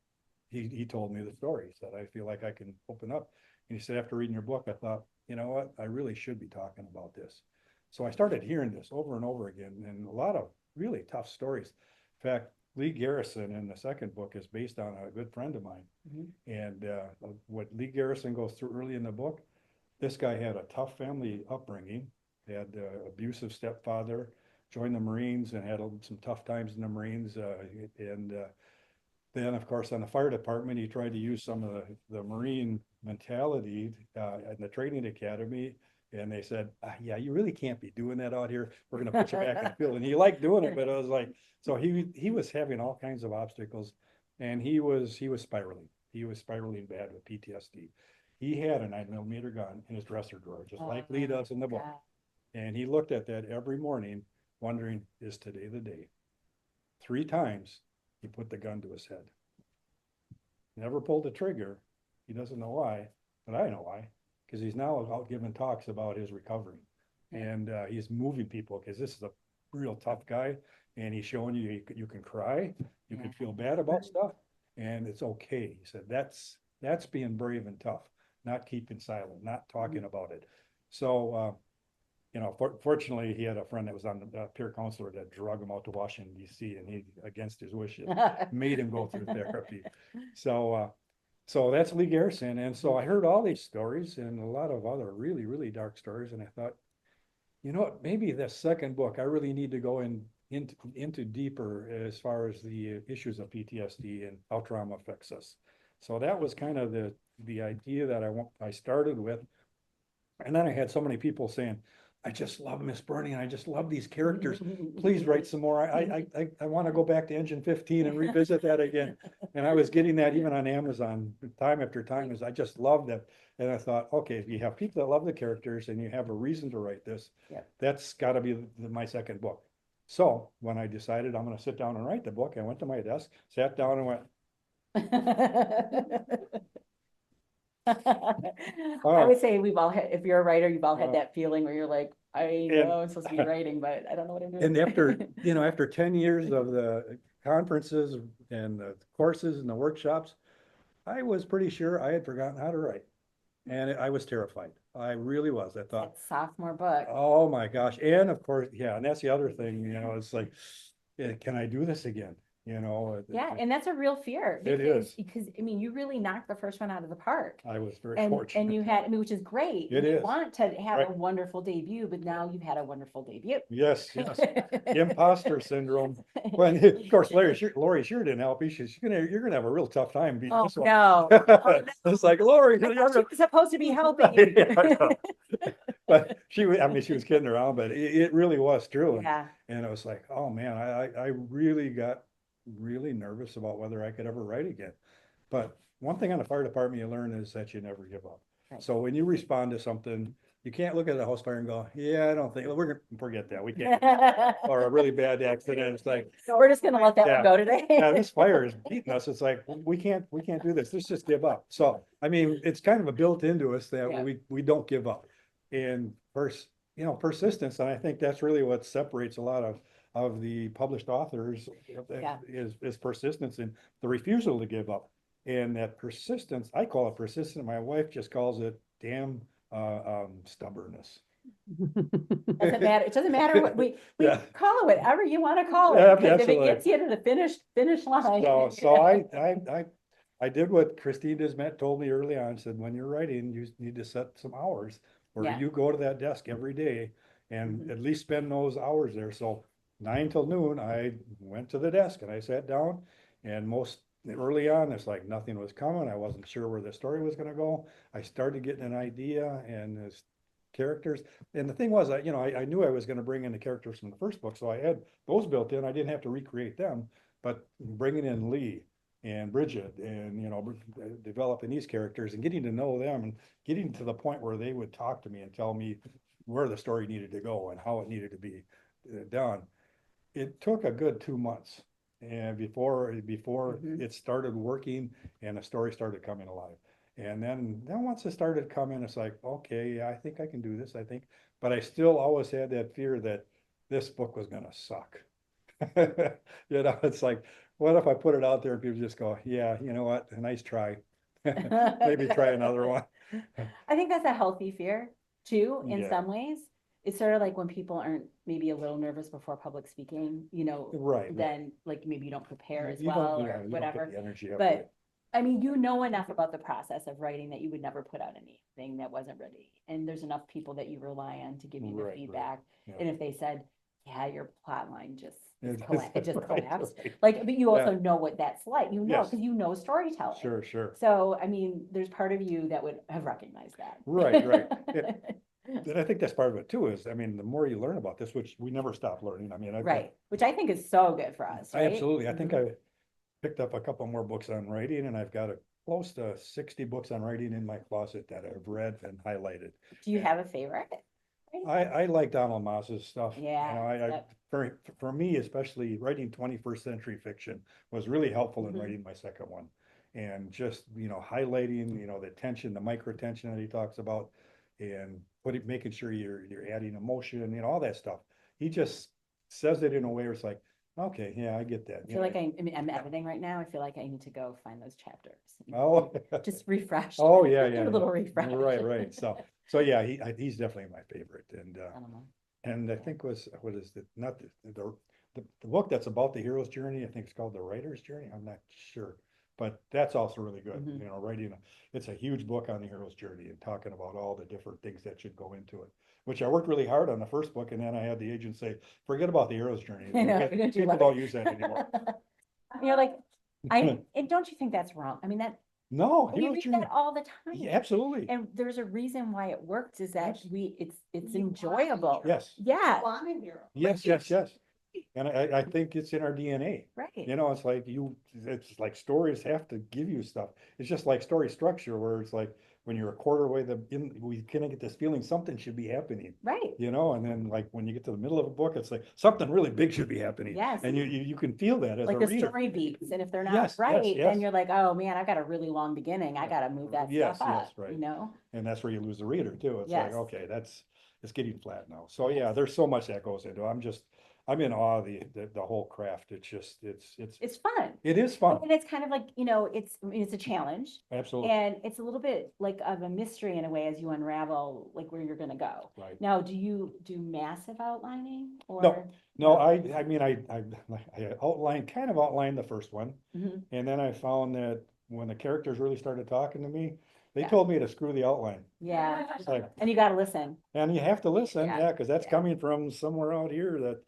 he told me the story. He said, I feel like I can open up. And he said, after reading your book, I thought, you know what, I really should be talking about this. So I started hearing this over and over again, and a lot of really tough stories. In fact, Lee Garrison in the second book is based on a good friend of mine. Mm-hmm. And what Lee Garrison goes through early in the book, this guy had a tough family upbringing, had abusive stepfather, joined the Marines and had some tough times in the Marines. Then, of course, on the fire department, he tried to use some of the Marine mentality in the training academy. And they said, yeah, you really can't be doing that out here. We're going to put you back in the field. And he liked doing it, but I was like, so he was having all kinds of obstacles, and he was spiraling. He was spiraling bad with PTSD. He had a 9mm gun in his dresser drawer, just like Lee does in the book. And he looked at that every morning, wondering, is today the day? 3 times he put the gun to his head. Never pulled the trigger. He doesn't know why, but I know why. Because he's now out giving talks about his recovery. And he's moving people, because this is a real tough guy. And he's showing you can cry, you can feel bad about stuff, and it's okay. He said, that's being brave and tough, not keeping silent, not talking about it. So, fortunately, he had a friend that was on the peer counselor that drug him out to Washington, D.C., and he, against his wishes, made him go through therapy. So that's Lee Garrison. And so I heard all these stories and a lot of other really, really dark stories. And I thought, maybe the second book, I really need to go into deeper as far as the issues of PTSD and how trauma affects us. So that was kind of the idea that I started with. And then I had so many people saying, I just love Miss Bernie, and I just love these characters. Please write some more. I want to go back to Engine 15 and revisit that again. And I was getting that even on Amazon time after time, as I just love that. And I thought, okay, if you have people that love the characters and you have a reason to write this, that's got to be my second book. So when I decided I'm going to sit down and write the book, I went to my desk, sat down and went, I would say we've all had, if you're a writer, you've all had that feeling where you're like, I And- know I'm supposed to be writing, but I don't know what I'm doing. And after, after 10 years of the conferences and the courses and the workshops, I was pretty sure I had forgotten how to write. And I was terrified. I really was. I thought, That sophomore book. oh my gosh. And of course, yeah, and that's the other thing, it's like, can I do this again? Yeah, and that's a real fear. It is. Because, I mean, you really knocked the first one out of the park. I was very And fortunate. you had, I mean, which is great. It You is. want to have a Right. wonderful debut, but now you've had a wonderful debut. Yes, yes. Imposter syndrome. Well, of course, Lori sure didn't help you. You're gonna have a real tough time beating Oh, this one. no. It's like, Lori, I thought she was supposed to be helping. Yeah, I know. But she was kidding around, but it really was true. Yeah. And it was like, oh man, I really got really nervous about whether I could ever write again. But one thing on the fire department you learn is that you never give up. Right. So when you respond to something, you can't look at a house fire and go, yeah, I don't think, we're gonna forget that. We can't. Or a really bad accident. It's like, So we're just gonna let that Yeah. one go today. yeah, this fire is beating us. It's like, we can't do this. Let's just give up. So, I mean, it's kind of a built into us that Yeah. we don't give up. And persistence, and I think that's really what separates a lot of the published authors Yeah. is persistence and the refusal to give up. And that persistence, I call it persistent. My wife just calls it damn stubbornness. Doesn't matter. It doesn't matter what we Yeah. call it, whatever you want to call it. Yeah, Because if it absolutely. gets you to the finish line. So I did what Christine Desmet told me early on, said, when you're writing, you need to set some hours where Yeah. you go to that desk every day and Mhm. at least spend those hours there. So 9 till noon, I went to the desk and I sat down, and early on, it's like nothing was coming. I wasn't sure where the story was gonna go. I started getting an idea and his characters. And the thing was, I knew I was gonna bring in the characters from the first book, so I had those built in. I didn't have to recreate them, but bringing in Lee and Brigid and, developing these characters and getting to know them and getting to the point where they would talk to me and tell me where the story needed to go and how it needed to be done. It took a good 2 months. And before Mhm. it started working and the story started coming alive. And then once it started coming, it's like, okay, yeah, I think I can do this, I think. But I still always had that fear that this book was gonna suck. It's like, what if I put it out there and people just go, yeah, you know what, a nice try. Maybe try another one. I think that's a healthy fear too, in Yeah. some ways. It's sort of like when people aren't maybe a little nervous before public speaking, Right. then like maybe you don't prepare as You don't- well yeah, or you don't get whatever. the energy up But there. I mean, you know enough about the process of writing that you would never put out anything that wasn't ready. And there's enough people that you rely on to give you the Right, right. feedback. Yeah. And if they said, yeah, your plot line just It it just right, collapsed. right. Like, but you Yeah. also know what that's like, Yes. because you know storytelling. Sure. So, I mean, there's part of you that would have recognized that. Right. And I think that's part of it too, is, the more you learn about this, which we never stop learning. Right, which I think is so good for us, right? Absolutely. I think Mhm. I picked up a couple more books on writing, and I've got close to 60 books on writing in my closet that I've read and highlighted. Do you have a favorite? I like Donald Moss's stuff. Yeah, that- For me, especially writing 21st century fiction was really helpful in Mhm. writing my second one. And just, highlighting, the tension, the micro tension that he talks about, and making sure you're adding emotion, all that stuff. He just says it in a way where it's like, okay, yeah, I get that. I feel like I'm editing right now. I feel like I need to go find those chapters. Oh. Just refresh. Oh, yeah. A little refresh. Right. So yeah, he's definitely my favorite. And, I don't know. and I think what is it? Not the book that's about the hero's journey. I think it's called The Writer's Journey. I'm not sure, but that's also really good. Mhm. Writing, it's a huge book on the hero's journey and talking about all the different things that should go into it, which I worked really hard on the first book. And then I had the agent say, forget about the hero's journey. I know, we didn't do People that. don't use that anymore. Like, and don't you think that's wrong? I mean, No, we hero's read journey. that all the time. Yeah, absolutely. And there's a reason why it works is that Yes. it's You want enjoyable. a Yes. Yeah, Want a hero. Yes. And I think it's in our DNA. right. It's like stories have to give you stuff. It's just like story structure where it's like, when you're a quarter way we kind of get this feeling something should be happening, Right. you know, and then like when you get to the middle of a book, it's like something really big should be happening. Yes. And you can feel that as Like a the reader. story beats, and if they're not Yes, right, yes, then yes. you're like, oh man, I've got a really long beginning. I gotta move that Yes, stuff up, yes, right. you know? And that's where you lose the reader too. It's like, Yes. okay, it's getting flat now. So yeah, there's so much that goes into it. I'm in awe of the whole craft. It's just, It's fun. it is fun. And it's kind of like, you know, I mean, it's a challenge. Absolutely. And it's a little bit like of a mystery in a way as you unravel like where you're gonna go. Right. Now, do you do massive outlining or? No, I mean, I kind of outlined the first one. Mhm. And then I found that when the characters really started talking to me, they Yeah. told me to screw the outline. Yeah, It's like, and you gotta listen. and you have to listen, Yeah. yeah, because that's Yeah. coming from somewhere out here that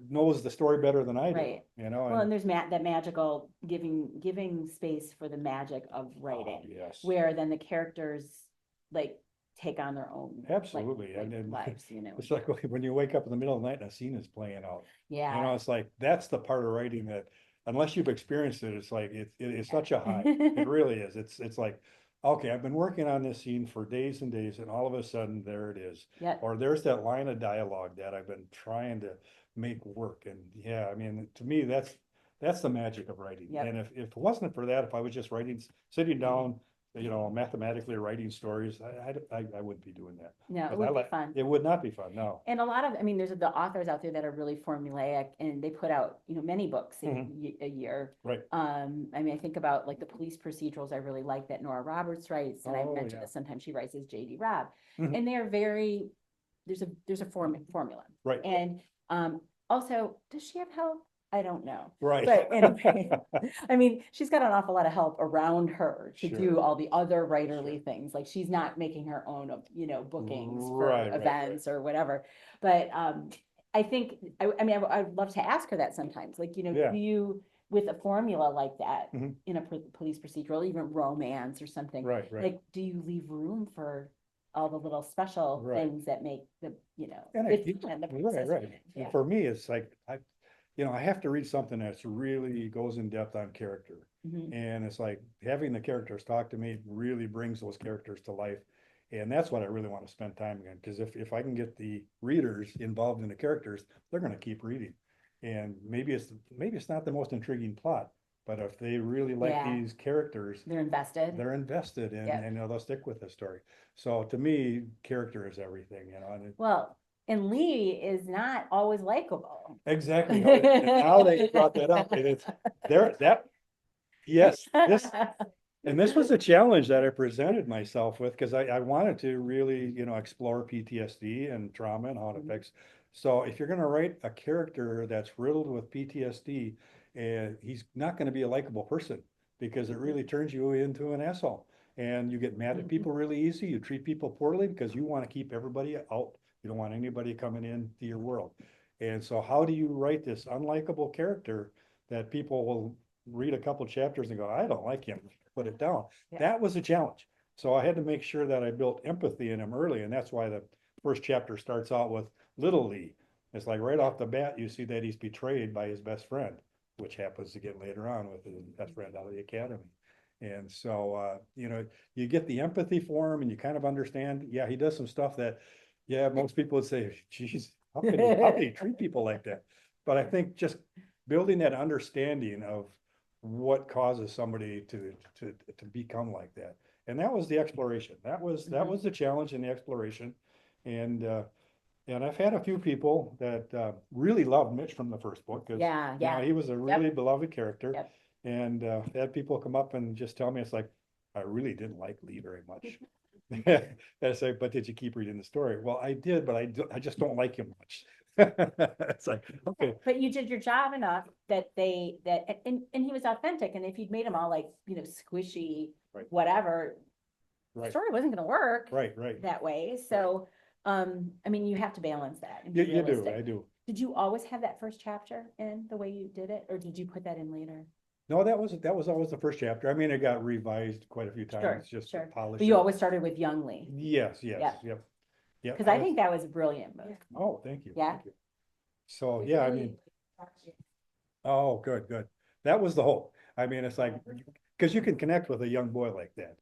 knows the story better than I do, Right. you know? Well, and there's that magical giving space for the magic of oh, writing, yes, where then the characters like take on their own absolutely. like, And then lives, you know. it's like when you wake up in the middle of the night and a scene is playing out. You know, Yeah. it's like that's the part of writing that unless you've experienced it, it's like it's such a high. It really is. It's like, okay, I've been working on this scene for days and days, and all of a sudden there it is. Yeah. Or there's that line of dialogue that I've been trying to make work. And yeah, I mean, to me, that's the magic of writing. Yep. And if it wasn't for that, if I was just sitting down, you know, mathematically writing stories, I wouldn't be doing that. No, it 'Cause would be fun. It would not be fun, no. And a lot of, I mean, there's the authors out there that are really formulaic and they put out, you know, many books a year. Right. I mean, I think about like the police procedurals I really like that Nora Roberts writes, and I Oh, mentioned yeah. that sometimes she writes as JD Robb. Mhm. And they're very, there's a formula. Right. And also, does she have help? I don't know. Right. But anyway, I mean, she's got an awful lot of help around her to Sure. do all the other writerly things. Like she's not making her own, you know, bookings for Right, right, events or whatever. But I think, I mean, I'd love to ask her that sometimes. Like, you know, Yeah. do you, with a formula like that Mhm. in a police procedural, even romance or something, Right, right. like, do you leave room for all the little special Right. things that make the, you know, And it's fun, the process of right. it. And Yeah. for me, it's like, I have to read something that's really goes in depth on character. Mhm. And it's like having the characters talk to me really brings those characters to life. And that's what I really want to spend time in. Because if I can get the readers involved in the characters, they're going to keep reading. And maybe it's not the most intriguing plot, but if they really like Yeah. these characters, They're invested. they're invested and, Yep. and they'll stick with the story. So to me, character is everything, you know. And Well, and Lee is not always likable. exactly. And now they brought that up, and it's there. Yes, this was a challenge that I presented myself with because I wanted to really, you know, explore PTSD and trauma and how it Mhm. affects. So if you're going to write a character that's riddled with PTSD, and he's not going to be a likable person because it really turns you into an asshole, and you get mad at people really easy. You treat people poorly because you want to keep everybody out. You don't want anybody coming into your world. And so how do you write this unlikable character that people will read a couple chapters and go, I don't like him, put it down. Yeah. That was a challenge. So I had to make sure that I built empathy in him early. And that's why the first chapter starts out with little Lee. It's like right off the bat, you see that he's betrayed by his best friend, which happens to get later on with his best friend out of the academy. And so, you know, you get the empathy for him and you kind of understand, yeah, he does some stuff that, yeah, most people would say, geez, how can he treat people like that? But I think just building that understanding of what causes somebody to become like that. And that was the exploration. That was the challenge in the exploration. And I've had a few people that really loved Mitch from the first book because Yeah, you know, yeah. he was a really beloved character. Yep. And had people come up and just tell me, it's like, I really didn't like Lee very much. And I say, but did you keep reading the story? Well, I did, but I just don't like him much. It's like, okay, But you did your job enough that and he was authentic. And if you'd made him all like, you know, squishy, Right. whatever, the right, story wasn't gonna work right. that way. So, I mean, you have to balance that and be You do, realistic. I do. Did you always have that first chapter in the way you did it, or did you put that in later? No, that was always the first chapter. I mean, it got revised quite a few times, just to Sure. polish But you it. always started with Young Lee, Yes, Yeah. yep. because I think that was a brilliant move. Oh, thank you. Yeah. Thank you. So, yeah, I mean, oh, good. That was the hope. I mean, it's like, because you can connect with a young boy like that.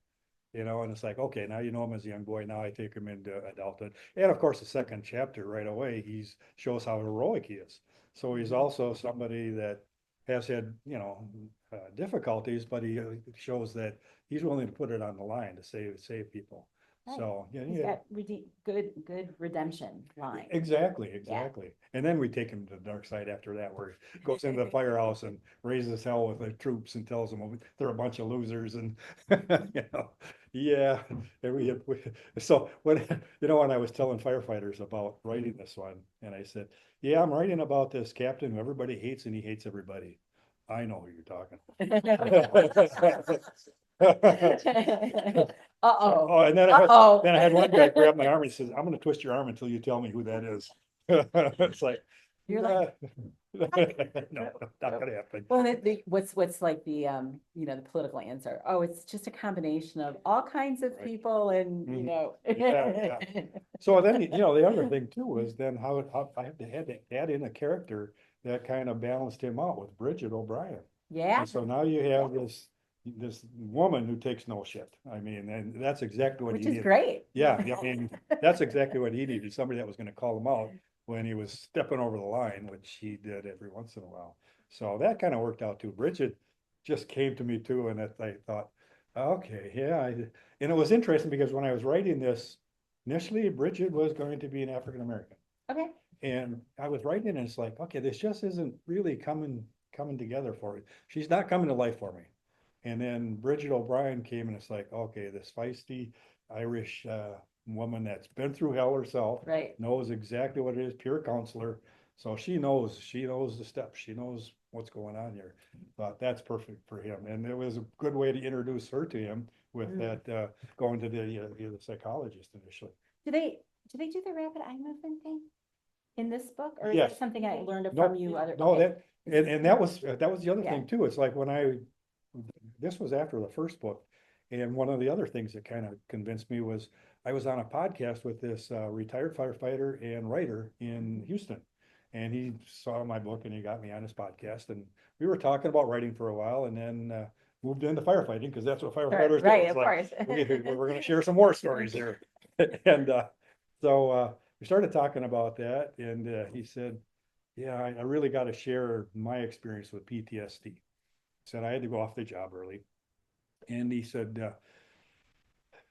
You know, and it's like, okay, now you know him as a young boy, now I take him into adulthood. And of course, the second chapter right away, he's shows how heroic he is. So he's also somebody that has had, you know, difficulties, but he shows that he's willing to put it on the line to save people. Right. So, yeah, He's got good redemption line. exactly, exactly. And then we take him to the dark side after that, where he goes into the firehouse and raises hell with the troops and tells them they're a bunch of losers and, you know, yeah. And so when, you know, when I was telling firefighters about writing this one, and I said, yeah, I'm writing about this captain who everybody hates and he hates everybody. I know who you're talking. Uh-oh. Oh, and then Uh-oh. then I had one guy grab my arm and he says, I'm gonna twist your arm until you tell me who that is. It's like, You're like, no, not gonna happen. well, what's like the you know, the political answer? Oh, it's just a combination of all kinds of Right. people and, you Mhm. know. Yeah, So then, you know, the other thing too was then how I had to add in a character that kind of balanced him out with Brigid O'Brien. Yeah, And so now you have this woman who takes no shit. I mean, and that's exactly what which he is needed. great. Yeah, I mean, that's exactly what he needed, somebody that was gonna call him out when he was stepping over the line, which he did every once in a while. So that kind of worked out too. Brigid just came to me too, and I thought, okay, yeah, and it was interesting because when I was writing this, initially Brigid was going to be an African American. Okay. And I was writing it and it's like, okay, this just isn't really coming together for me. She's not coming to life for me. And then Brigid O'Brien came and it's like, okay, this feisty Irish woman that's been through hell herself, Right. knows exactly what it is, pure counselor. So she knows the steps, she knows what's going on here. But that's perfect for him. And it was a good way to introduce her to him with that going to the psychologist initially. Do they do the rapid eye movement thing in this book, or is Yes. that something I learned No, from you other? No, okay. and that was the other Yeah. thing too. It's like this was after the first book. And one of the other things that kind of convinced me was I was on a podcast with this retired firefighter and writer in Houston. And he saw my book and he got me on his podcast. And we were talking about writing for a while and then moved into firefighting because that's what firefighters do. Right, It's of like, course. we're going to share some war stories here. And so we started talking about that. And he said, yeah, I really got to share my experience with PTSD. Said I had to go off the job early. And he said,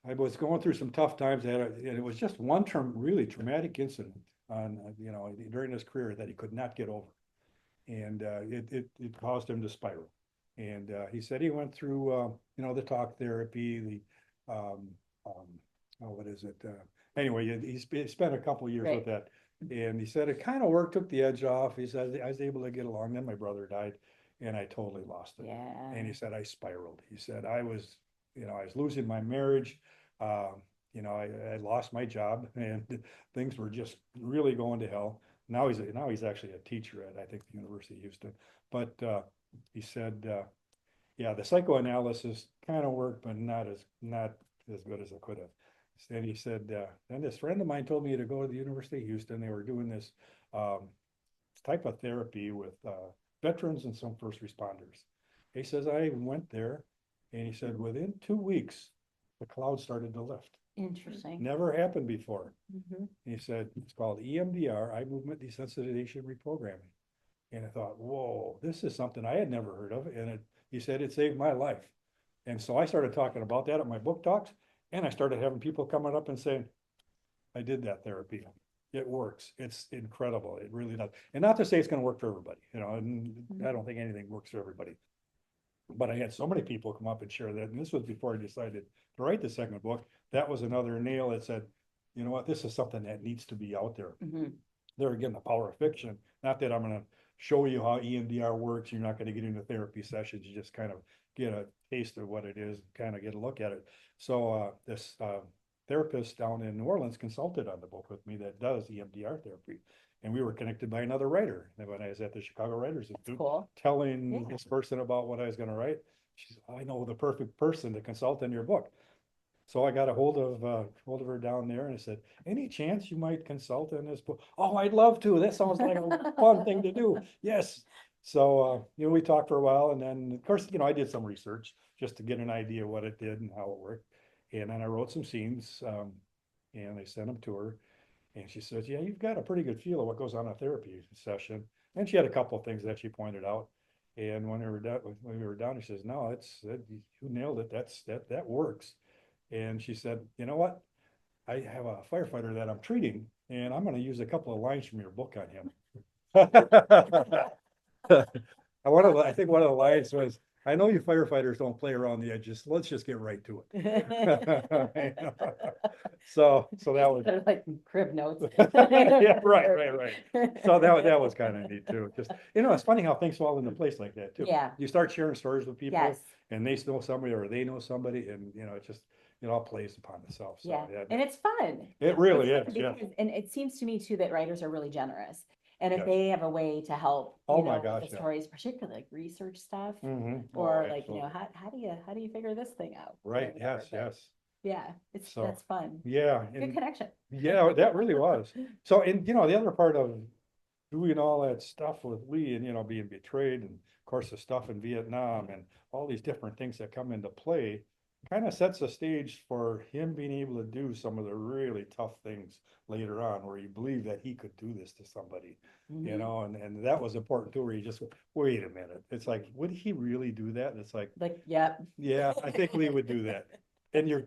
I was going through some tough times and it was just one really traumatic incident on, you know, during his career that he could not get over. And it caused him to spiral. And he said he went through, you know, the talk therapy, the, what is it? Anyway, he spent a couple of years Right. with that. And he said it kind of worked, took the edge off. He said, I was able to get along. Then my brother died and I totally lost it. Yeah. And he said, I spiraled. He said, I was losing my marriage. You know, I lost my job and things were just really going to hell. Now he's actually a teacher at, I think, the University of Houston. But he said, yeah, the psychoanalysis kind of worked, but not as good as it could have. And he said, then this friend of mine told me to go to the University of Houston. They were doing this type of therapy with veterans and some first responders. He says, I went there and he said, within 2 weeks, the cloud started to lift. Interesting. Never happened before. Mm-hmm. He said, it's called EMDR, eye movement desensitization reprogramming. And I thought, whoa, this is something I had never heard of. And he said, it saved my life. And so I started talking about that at my book talks. And I started having people coming up and saying, I did that therapy. It works. It's incredible. It really does. And not to say it's going to work for everybody, you know, and I don't think anything works for everybody. But I had so many people come up and share that. And this was before I decided to write the second book. That was another nail that said, you know what, this is something that needs to be out there. Mm-hmm. There again, the power of fiction. Not that I'm going to show you how EMDR works. You're not going to get into therapy sessions. You just kind of get a taste of what it is, kind of get a look at it. So this therapist down in New Orleans consulted on the book with me that does EMDR therapy. And we were connected by another writer. And when I was at the Chicago Writers Institute, telling this person about what I was going to write, she said, I know the perfect person to consult on your book. So I got a hold of her down there and I said, any chance you might consult on this book? Oh, I'd love to. That sounds like a fun thing to do. Yes. So, you know, we talked for a while and then of course, you know, I did some research just to get an idea what it did and how it worked. And then I wrote some scenes, and I sent them to her. And she says, yeah, you've got a pretty good feel of what goes on in a therapy session. And she had a couple of things that she pointed out. And when we were done, she says, no, you nailed it. That works. And she said, you know what? I have a firefighter that I'm treating, and I'm going to use a couple of lines from your book on him. I think one of the lines was, I know you firefighters don't play around the edges. Let's just get right to it. So that was like crib notes. yeah, right. So that was kind of neat too. Just, it's funny how things fall into place like that too. Yeah. You start sharing stories with people, Yes. and they know somebody or they know somebody, and it all plays upon itself. So, Yeah, and it's fun. It really It's is, fun yeah. because- And it seems to me too that writers are really generous. And if Yes. they have a way to help, Oh you my know, gosh, with the yeah. stories, particularly like research stuff, Mhm. or Oh, like, you know, absolutely. how do you figure this thing out? or Right, whatever, but yes. Yeah, So, that's fun. Yeah. Good And connection. yeah, that really was. So, and the other part of doing all that stuff with Lee and, being betrayed, and of course the stuff in Vietnam and all these different things that come into play kind of sets the stage for him being able to do some of the really tough things later on, where you believe that he could do this to somebody, Mhm. and that was important too, where you just, wait a minute. It's like, would he really do that? And it's like, Like, yep. yeah, I think Lee would do that. And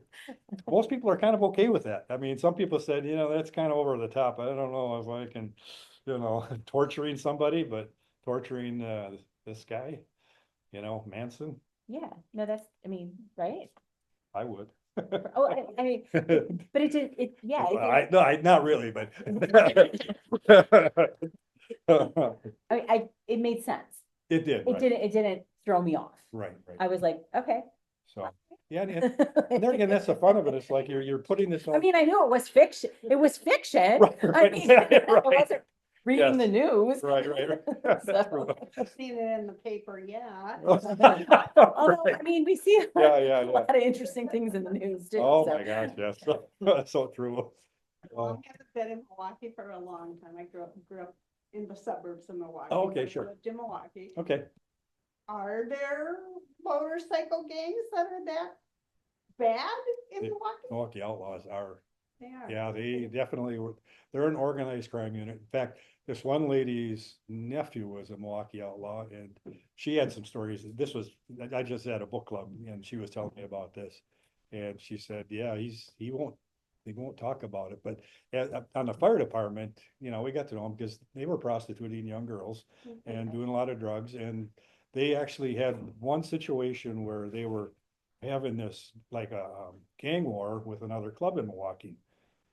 most people are kind of okay with that. I mean, some people said, that's kind of over the top. I don't know if I can, torturing somebody, but torturing this guy, Manson, Yeah, no, I mean, right? I would. Oh, I mean, but yeah, it Well, no, not really, but it made sense. it did, right, It didn't throw me off. right. I was like, okay. So, yeah, and there again, that's the fun of it. It's like you're putting this I on. mean, I knew it was fiction. It was fiction. Right, I right, mean, right. I wasn't reading the news. Right. That's So- true. I've seen it in the paper, yeah. Although, Right. I mean, we see Yeah. a lot of interesting things in the news too. Oh so. my gosh, yes, that's so true. I haven't been in Milwaukee for a long time. I grew up in the suburbs of Milwaukee. Oh, okay, but I sure. lived in Milwaukee. Okay, Are there motorcycle gangs that are that bad in The- Milwaukee? Milwaukee Outlaws are, They are. yeah, they definitely were, they're an organized crime unit. In fact, this one lady's nephew was a Milwaukee Outlaw, and she had some stories. I just had a book club, and she was telling me about this. And she said, yeah, he won't talk about it, but on the fire department, we got to know them because they were prostituting young girls and doing a lot of drugs. And they actually had one situation where they were having this, like a gang war with another club in Milwaukee.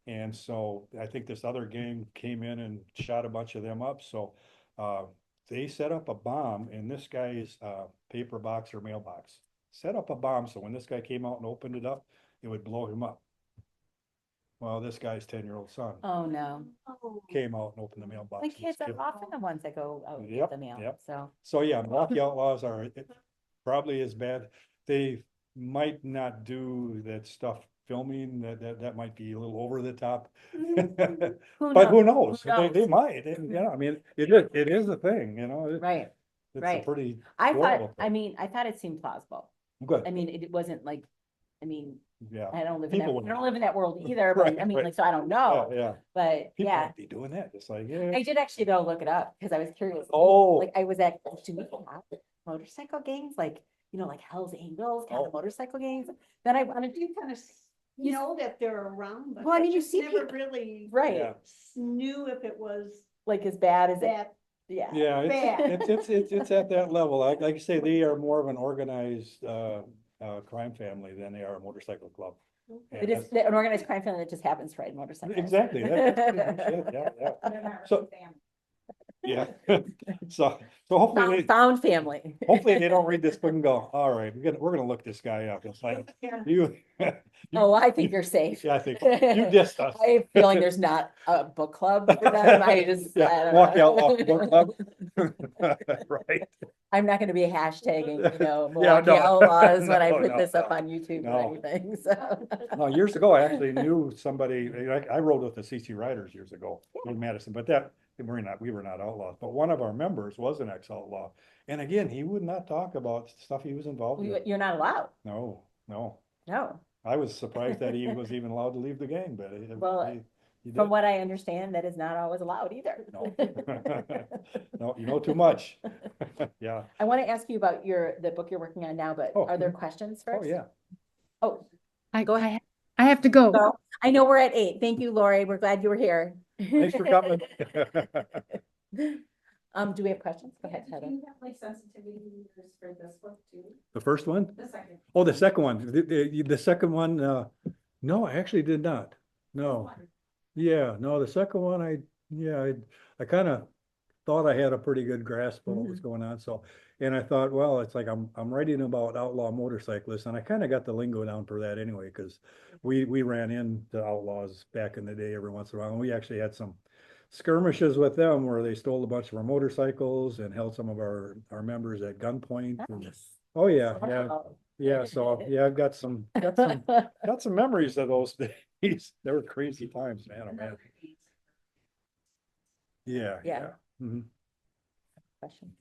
And so I think this other gang came in and shot a bunch of them up. So they set up a bomb in this guy's paper box or mailbox. Set up a bomb so when this guy came out and opened it up, it would blow him up. Well, this guy's 10-year-old son Oh, no. Oh, came out and opened the mailbox. The kids are often the ones that go out and get Yep, the mail. yep. So, So yeah, Milwaukee Outlaws are probably as bad. They might not do that stuff filming that might be a little over the top. But who knows? They might. And, I mean, it is a thing, Right, It's a right. pretty I horrible thought thing. it seemed plausible. Good, I mean, it wasn't like, I mean, yeah. I don't live People I wouldn't. don't live in that world either, but Right, I mean, right. like, so I don't know, Yeah. but People yeah. might be doing that, just like, yeah. I did actually though look it up because I was curious. Oh. Like do we have motorcycle gangs? Like, like Hell's Angels kind of motorcycle gangs? Then I wanted to you kind of know that they're around, but Well, I I mean, you just see never people- really right. Yeah. knew if it was Like as bad as it, that yeah. Yeah, bad. it's at that level. Like you say, they are more of an organized crime family than they are a motorcycle club. Okay. It is an organized crime family that just happens to ride motorcycles. Exactly. That's pretty much it. Yeah. They're not So- really family. Yeah. So hopefully Found family. hopefully they don't read this book and go, all right, we're gonna look this guy up. It's like, Yeah. you, Oh, I think you're safe. yeah, I think you dissed us. I have a feeling there's not a book club for them. I don't Walk know. out book club. Right. I'm not gonna be hashtagging, Yeah, Milwaukee no. Outlaws when I No, put no, this up no. on YouTube No. or anything, so. No, years ago, I actually knew somebody, I rode with the CC Riders years ago in Madison, but we were not outlaws, but one of our members was an ex-outlaw. And again, he would not talk about stuff he was involved in. You're not allowed. No. No. I was surprised that he was even allowed to leave the gang, but Well, he From did. what I understand, that is not always allowed either. No. No, you know too much. Yeah. I want to ask you about the book you're working on now, but Oh, are there questions Oh, first? yeah. Oh, I, go ahead. I have to go. So, I know we're at 8. Thank you, Lori. We're glad you were here. Thanks for coming. Do we have questions? Go ahead, Heather. Do you have like sensitivity meters for this book too? The first one? The second. Oh, the second one. The second one, no, I actually did not. No. Yeah, no, the second one, I kind of thought I had a pretty good grasp of what was going on. So, and I thought, well, it's like I'm writing about outlaw motorcyclists, and I kind of got the lingo down for that anyway, because we ran into outlaws back in the day every once in a while, and we actually had some skirmishes with them where they stole a bunch of our motorcycles and held some of our members at gunpoint. Oh yeah, yeah. Wow. Yeah, so yeah, I've got some memories of those days. They were crazy times, man. Oh, man. Yeah, Yeah. yeah. Mhm. Questions?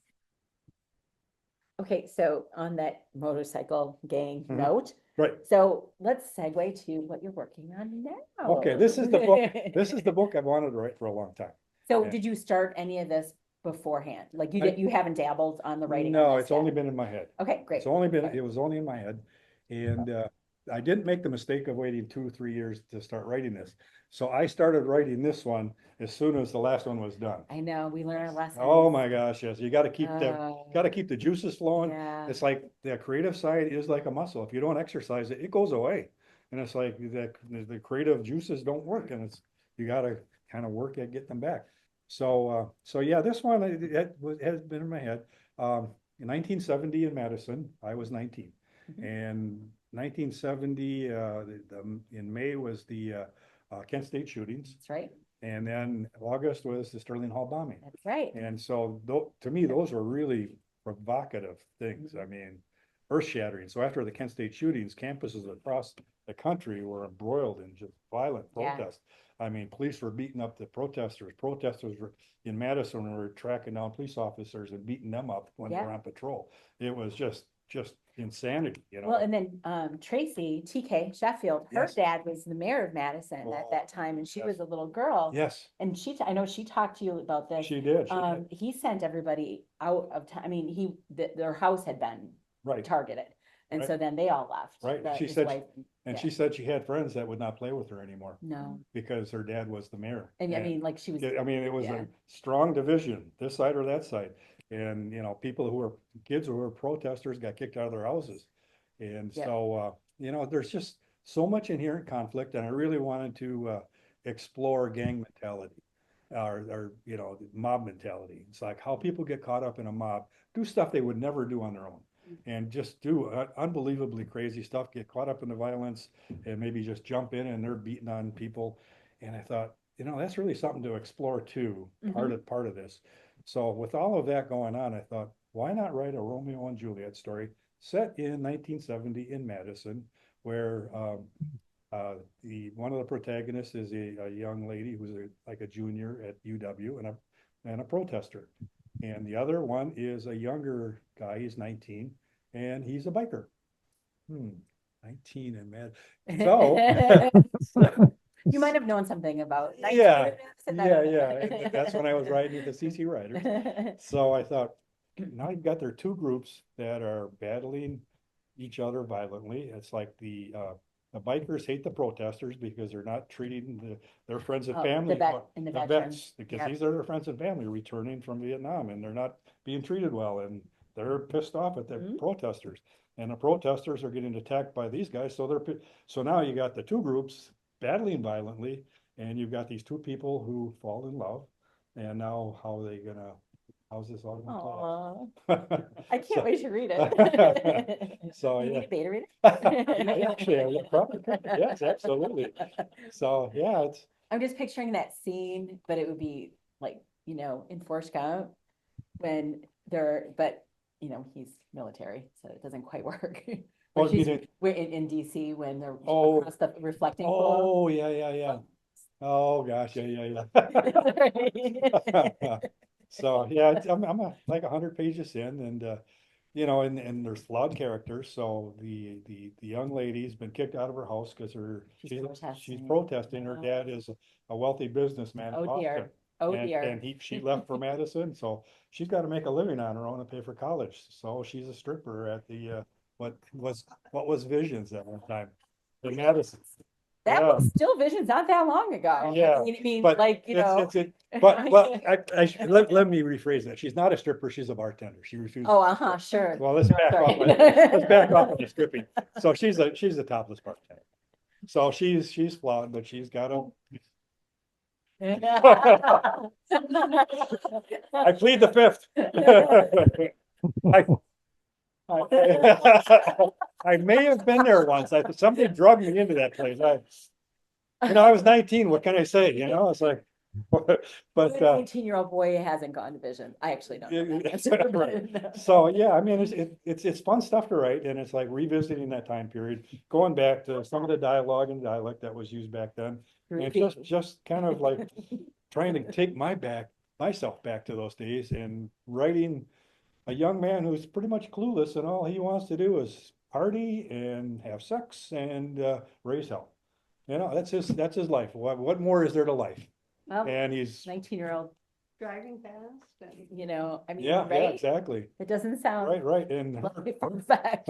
Okay, so on that motorcycle gang Mhm. note, Right. so let's segue to what you're working on now. Okay, this is the book. This is the book I've wanted to write for a long time. So Yeah. did you start any of this beforehand? Like I- you haven't dabbled on the writing? No, on this it's only yet? been in my head. Okay, great. It's only been, Okay. it was only in my head. And I didn't make the mistake of waiting 2 or 3 years to start writing this. So I started writing this one as soon as the last one was done. I know, we learned our lesson. Oh my gosh, yes, you gotta keep the juices flowing. Yeah. It's like the creative side is like a muscle. If you don't exercise it, it goes away. And it's like the creative juices don't work, and you gotta kind of work at getting them back. So yeah, this one has been in my head. In 1970 in Madison, I was 19. Mhm. And 1970, in May was the Kent State shootings. That's right. And then August was the Sterling Hall bombing. That's right. And so to me, those were really provocative things. I mean, earth shattering. So after the Kent State shootings, campuses across the country were embroiled in just violent Yeah. protests. I mean, police were beating up the protesters. Protesters were in Madison were tracking down police officers and beating them up when Yeah. they're on patrol. It was just insanity, you know. Well, and then Tracy TK Sheffield, her Yes. dad was the mayor of Madison at that time, and she yes. was a little girl. Yes, And I know she talked to you about this. she did. She did. He sent everybody out of time. I mean, their house had been Right. targeted, and Right. so then they all left. Right. She his said wife, And yeah. she said she had friends that would not play with her anymore No, because her dad was the mayor. and I mean, like she was. I mean, it was yeah. a strong division, this side or that side. And, kids who were protesters got kicked out of their houses. And Yeah. so, there's just so much inherent conflict, and I really wanted to explore gang mentality or mob mentality. It's like how people get caught up in a mob, do stuff they would never do on their own. And just do unbelievably crazy stuff, get caught up in the violence, and maybe just jump in and they're beating on people. And I thought, that's really something to explore too, part of this. So with all of that going on, I thought, why not write a Romeo and Juliet story set in 1970 in Madison, where one of the protagonists is a young lady who's like a junior at UW and a protester. And the other one is a younger guy, he's 19, and he's a biker. 19 and mad. So You might have known something about. yeah. That's when I was writing with the CC writers. So I thought, now you've got their two groups that are battling each other violently. It's like the bikers hate the protesters because they're not treating their friends and family. The vets, because Yep. these are their friends and family returning from Vietnam, and they're not being treated well, and they're pissed off at the protesters. And the protesters are getting attacked by these guys, so now you got the two groups battling violently, and you've got these two people who fall in love, and now how's this all gonna play out? I can't wait to read it. So, You yeah. need a beta read Yeah, actually, yes, absolutely. So, yeah, I'm just picturing that scene, but it would be like, in Forrest Gump when he's military, so it doesn't quite work. Oh, We're in DC when they're Oh. across the reflecting pole. oh, yeah. Oh, gosh, yeah. So, yeah, I'm like 100 pages in, and, you know, and there's flawed characters, so the young lady's been kicked out of her house because she's protesting. protesting. Her Oh. dad is a wealthy businessman in Oh dear. Boston. Oh And, dear. and she left for Madison, so she's got to make a living on her own and pay for college. So she's a stripper at the what was Visions at one time in Madison. That Yeah. was still Visions not that long ago. Yeah, I mean, But like, you know. but well, let me rephrase that. She's not a stripper. She's a bartender. She refuses. Oh, uh-huh, sure. Well, let's back Sorry. off. Let's back off on the stripping. So she's a topless bartender. So she's flawed, but she's got a. I plead the fifth. I may have been there once. Somebody drugged me into that place. I was 19. What can I say? It's like, but 18-year-old boy hasn't gone to Vision. I actually don't know that answer. right. So yeah, I mean, it's fun stuff to write, and it's like revisiting that time period, going back to some of the dialogue and dialect that was used back then, and just kind of like trying to take myself back to those days and writing a young man who's pretty much clueless, and all he wants to do is party and have sex and raise hell. That's his life. What more is there to life? Well, And he's 19-year-old, Driving fast and. I mean, yeah, right? exactly. It doesn't sound Right. And like a fun fact.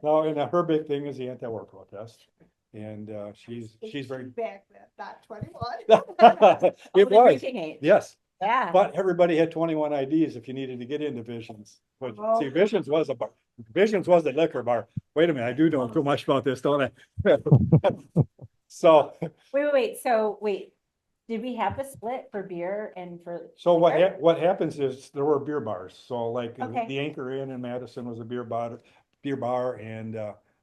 no, and her big thing is the anti-war protest. And she's very Back then, not 21. it The was, drinking age. yes. Yeah. But everybody had 21 IDs if you needed to get into Visions. But see, Visions was a bar. Visions was the liquor bar. Wait a minute, I do know too much about this, don't I? So, Wait. So wait, did we have a split for beer and for? so liquor? what happens is there were beer bars. So like Okay. the Anchor Inn in Madison was a beer bar, and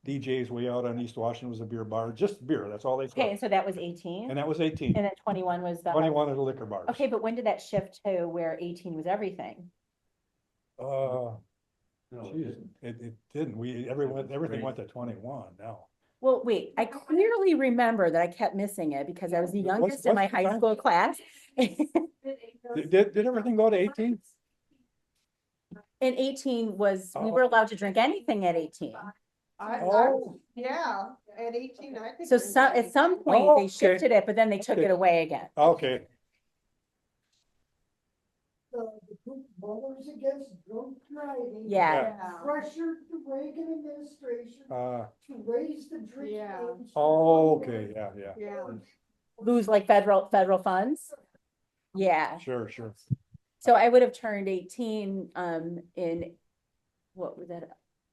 DJ's way out on East Washington was a beer bar, just beer. That's all they Okay, sold. and so that was 18, And that was 18. and then 21 was the. 21 of the liquor bars. Okay, but when did that shift to where 18 was everything? Geez, it didn't. Everything went to 21 now. Well, wait, I clearly remember that I kept missing it because I was the youngest in my what's the high time? school class. Did everything go to 18? And 18 was, we Oh. were allowed to drink anything at 18. Yeah, at 18, I could. So drink at some anything. point Oh, they okay. shifted it, but then they took Okay. it away again. Okay. The group Mothers Against Drunk Driving. Yeah. Yeah. Pressured the Reagan administration to raise the drink Yeah. age. Okay, yeah. Yeah. Lose like federal funds? Yeah, Sure. so I would have turned 18 in, what was that?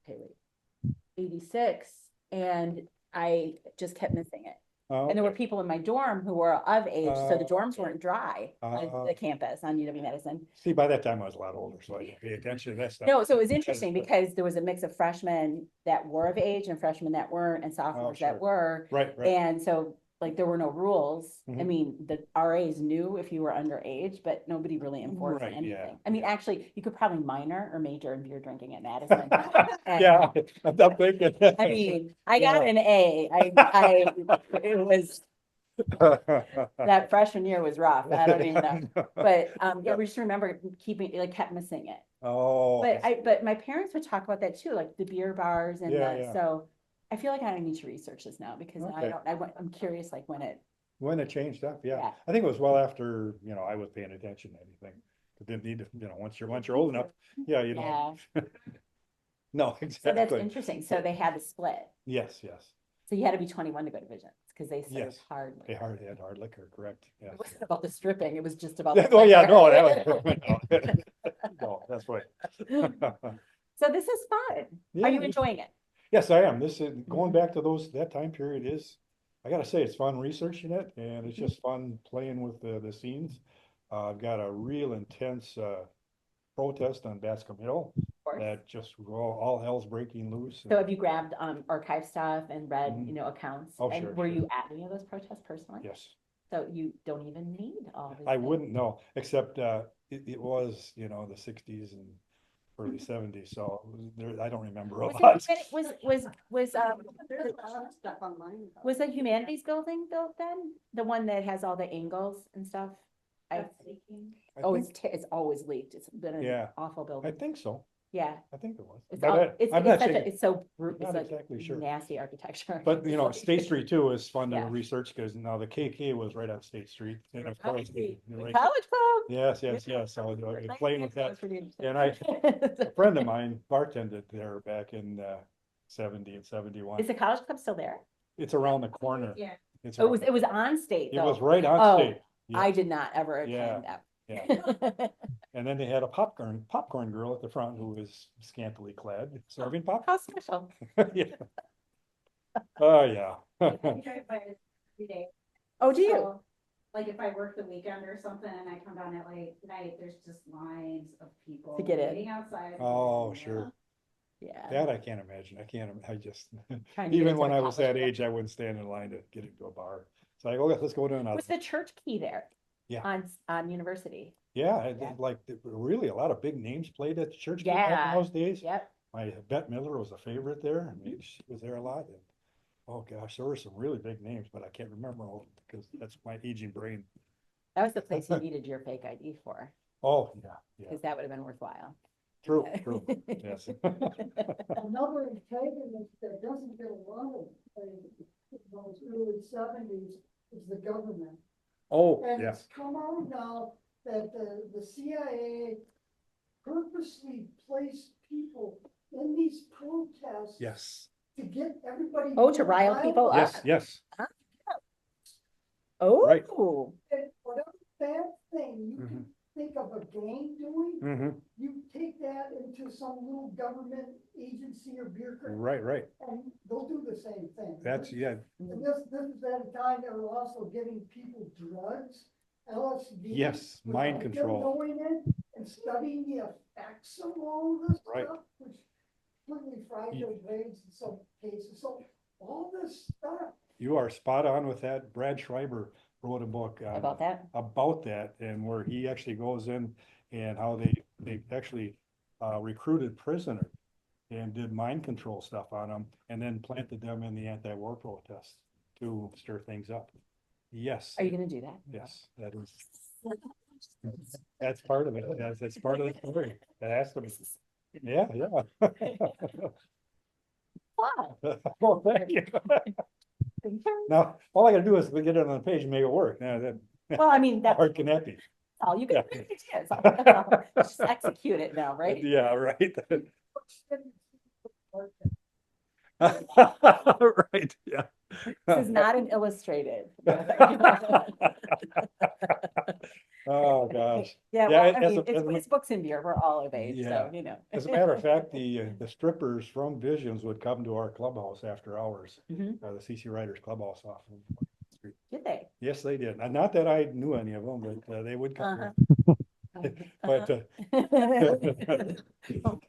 Okay, wait, 86, and I just kept missing it. Oh, And there were okay. people in my dorm who were of age, so the dorms okay. weren't dry on the campus on UW-Madison. See, by that time I was a lot older, so I didn't pay attention to that stuff. No, so it was interesting because there was a mix of freshmen that were of age and freshmen that weren't, and sophomores sure. that were. Right. And so, like, there were no rules. I Mhm. mean, the RAs knew if you were underage, but nobody really enforced Right, yeah, anything. I mean, yeah. actually, you could probably minor or major in beer drinking at Madison. And, Yeah, I'm thinking. I mean, I got an A. It was, that freshman year was rough. I don't even know. But yeah, we just remember kept missing it. Oh. But my parents would talk about that too, like the beer bars and Yeah. so I feel like I need to research this now because Okay. I'm curious like when it. When it changed up, yeah. Yeah. I think it was well after, I was paying attention to anything. It didn't need to, once you're old enough, yeah, you know. Yeah, No, so that's exactly. interesting. So they had the split. Yes. So you had to be 21 to go to Visions because they served Yes. hard. They liquor. had hard liquor, correct, yes. It wasn't about the stripping, it was just about. the Oh, yeah, liquor. no, that was, no, that's right. So this is fun. Yeah, Are you enjoying it? Yes, I am. This is going back to that time period is, I gotta say, it's fun researching it, and it's just fun playing with the scenes. I've got a real intense protest on Bascom Hill Of course. that just all hell's breaking loose. So have you grabbed archive stuff and read, Mhm. accounts? Oh, And sure, were sure. you at any of those protests personally? Yes, So you don't even need all this. I wouldn't know, except it was, the 60s and early 70s, so I don't remember a Was lot. There's a lot of stuff online. about was the it. humanities building built then? The one that has all the angles and stuff? That's leaking. I Oh, think- it's always leaked. It's been an Yeah. awful I building. think so. Yeah. I think it was. It's But all, I'm not saying, it's so, it's not like exactly sure. nasty architecture. But you know, It's State like- Street too is fun to Yeah. research because now the KK was right on State Street. And of College course, Street, you're the right. College Club. Yes, yes. I was playing with that. That's pretty interesting. And a friend of mine bartended there back in 70 and 71. Is the College Club still there? It's around the corner. Yeah. It's Oh, around- it was on State It was though. right on Oh, State. I Yeah. did not ever Yeah, attend that. yeah. And then they had a popcorn girl at the front who was scantily clad serving popcorn. How special. Yeah. Oh, yeah. I drive by it every day. Oh, do you? So, like if I work the weekend or something and I come down at late night, there's just lines of people To get in. waiting outside. Oh, sure. Yeah. That I can't imagine. I just, Trying to get even into when the I was college that club. age, I wouldn't stand in line to get into a bar. It's like, okay, let's go to another. Was the church key there? Yeah. On University. Yeah, Yeah. like really a lot of big names played at the church back Yeah. in those days. Yep. My Bette Midler was a favorite there. I mean, she was there a lot. And, oh gosh, there were some really big names, but I can't remember all because that's my aging brain. That was the place you needed your fake ID for, Oh, yeah, yeah. because that would have been worthwhile. True, Yeah. true. Yes. Another antagonist that doesn't get a lot of play in those early 70s is the government. Oh, And yeah. it's come out now that the CIA purposely placed people in these protests Yes, to get everybody. Oh, to rile people up? yes, yes. Right. Oh, And whatever bad thing you Mhm. can think of a gang doing, Hmm. you take that into some little government agency or bureaucracy, Right, right. and they'll do the same thing. That's, yeah, And this is at a time they were also giving people drugs, LSD. yes, mind without them control. knowing it and studying the effects of all of this Right. stuff, which completely fried Ye- their brains in some cases. So all this stuff, You are spot on with that. Brad Schreiber wrote a book about that? about that, and where he actually goes in and how they actually recruited prisoners and did mind control stuff on them, and then planted them in the anti-war protests to stir things up. Yes, Are you gonna do that? yes, that is, that's part of it. That's part of the story. It has to be. Yeah, yeah. Wow. Well, thank you. Now, all I gotta do is get it on the page and make it work. Now, that, Well, I mean, how that's hard can that be? all you can Yeah. do. It's all- Just execute it now, right? Yeah, right. extended Right, yeah. This is not an illustrated. Oh, gosh. Yeah, Yeah, well, I as mean, a- as a- it's books and beer. We're all of age, so, Yeah. As a matter of fact, the strippers from Visions would come to our clubhouse after hours, Mhm. the CC Riders Clubhouse off of Street. Did they? Yes, they did. Not that I knew any of them, but they would Uh-huh. come. But,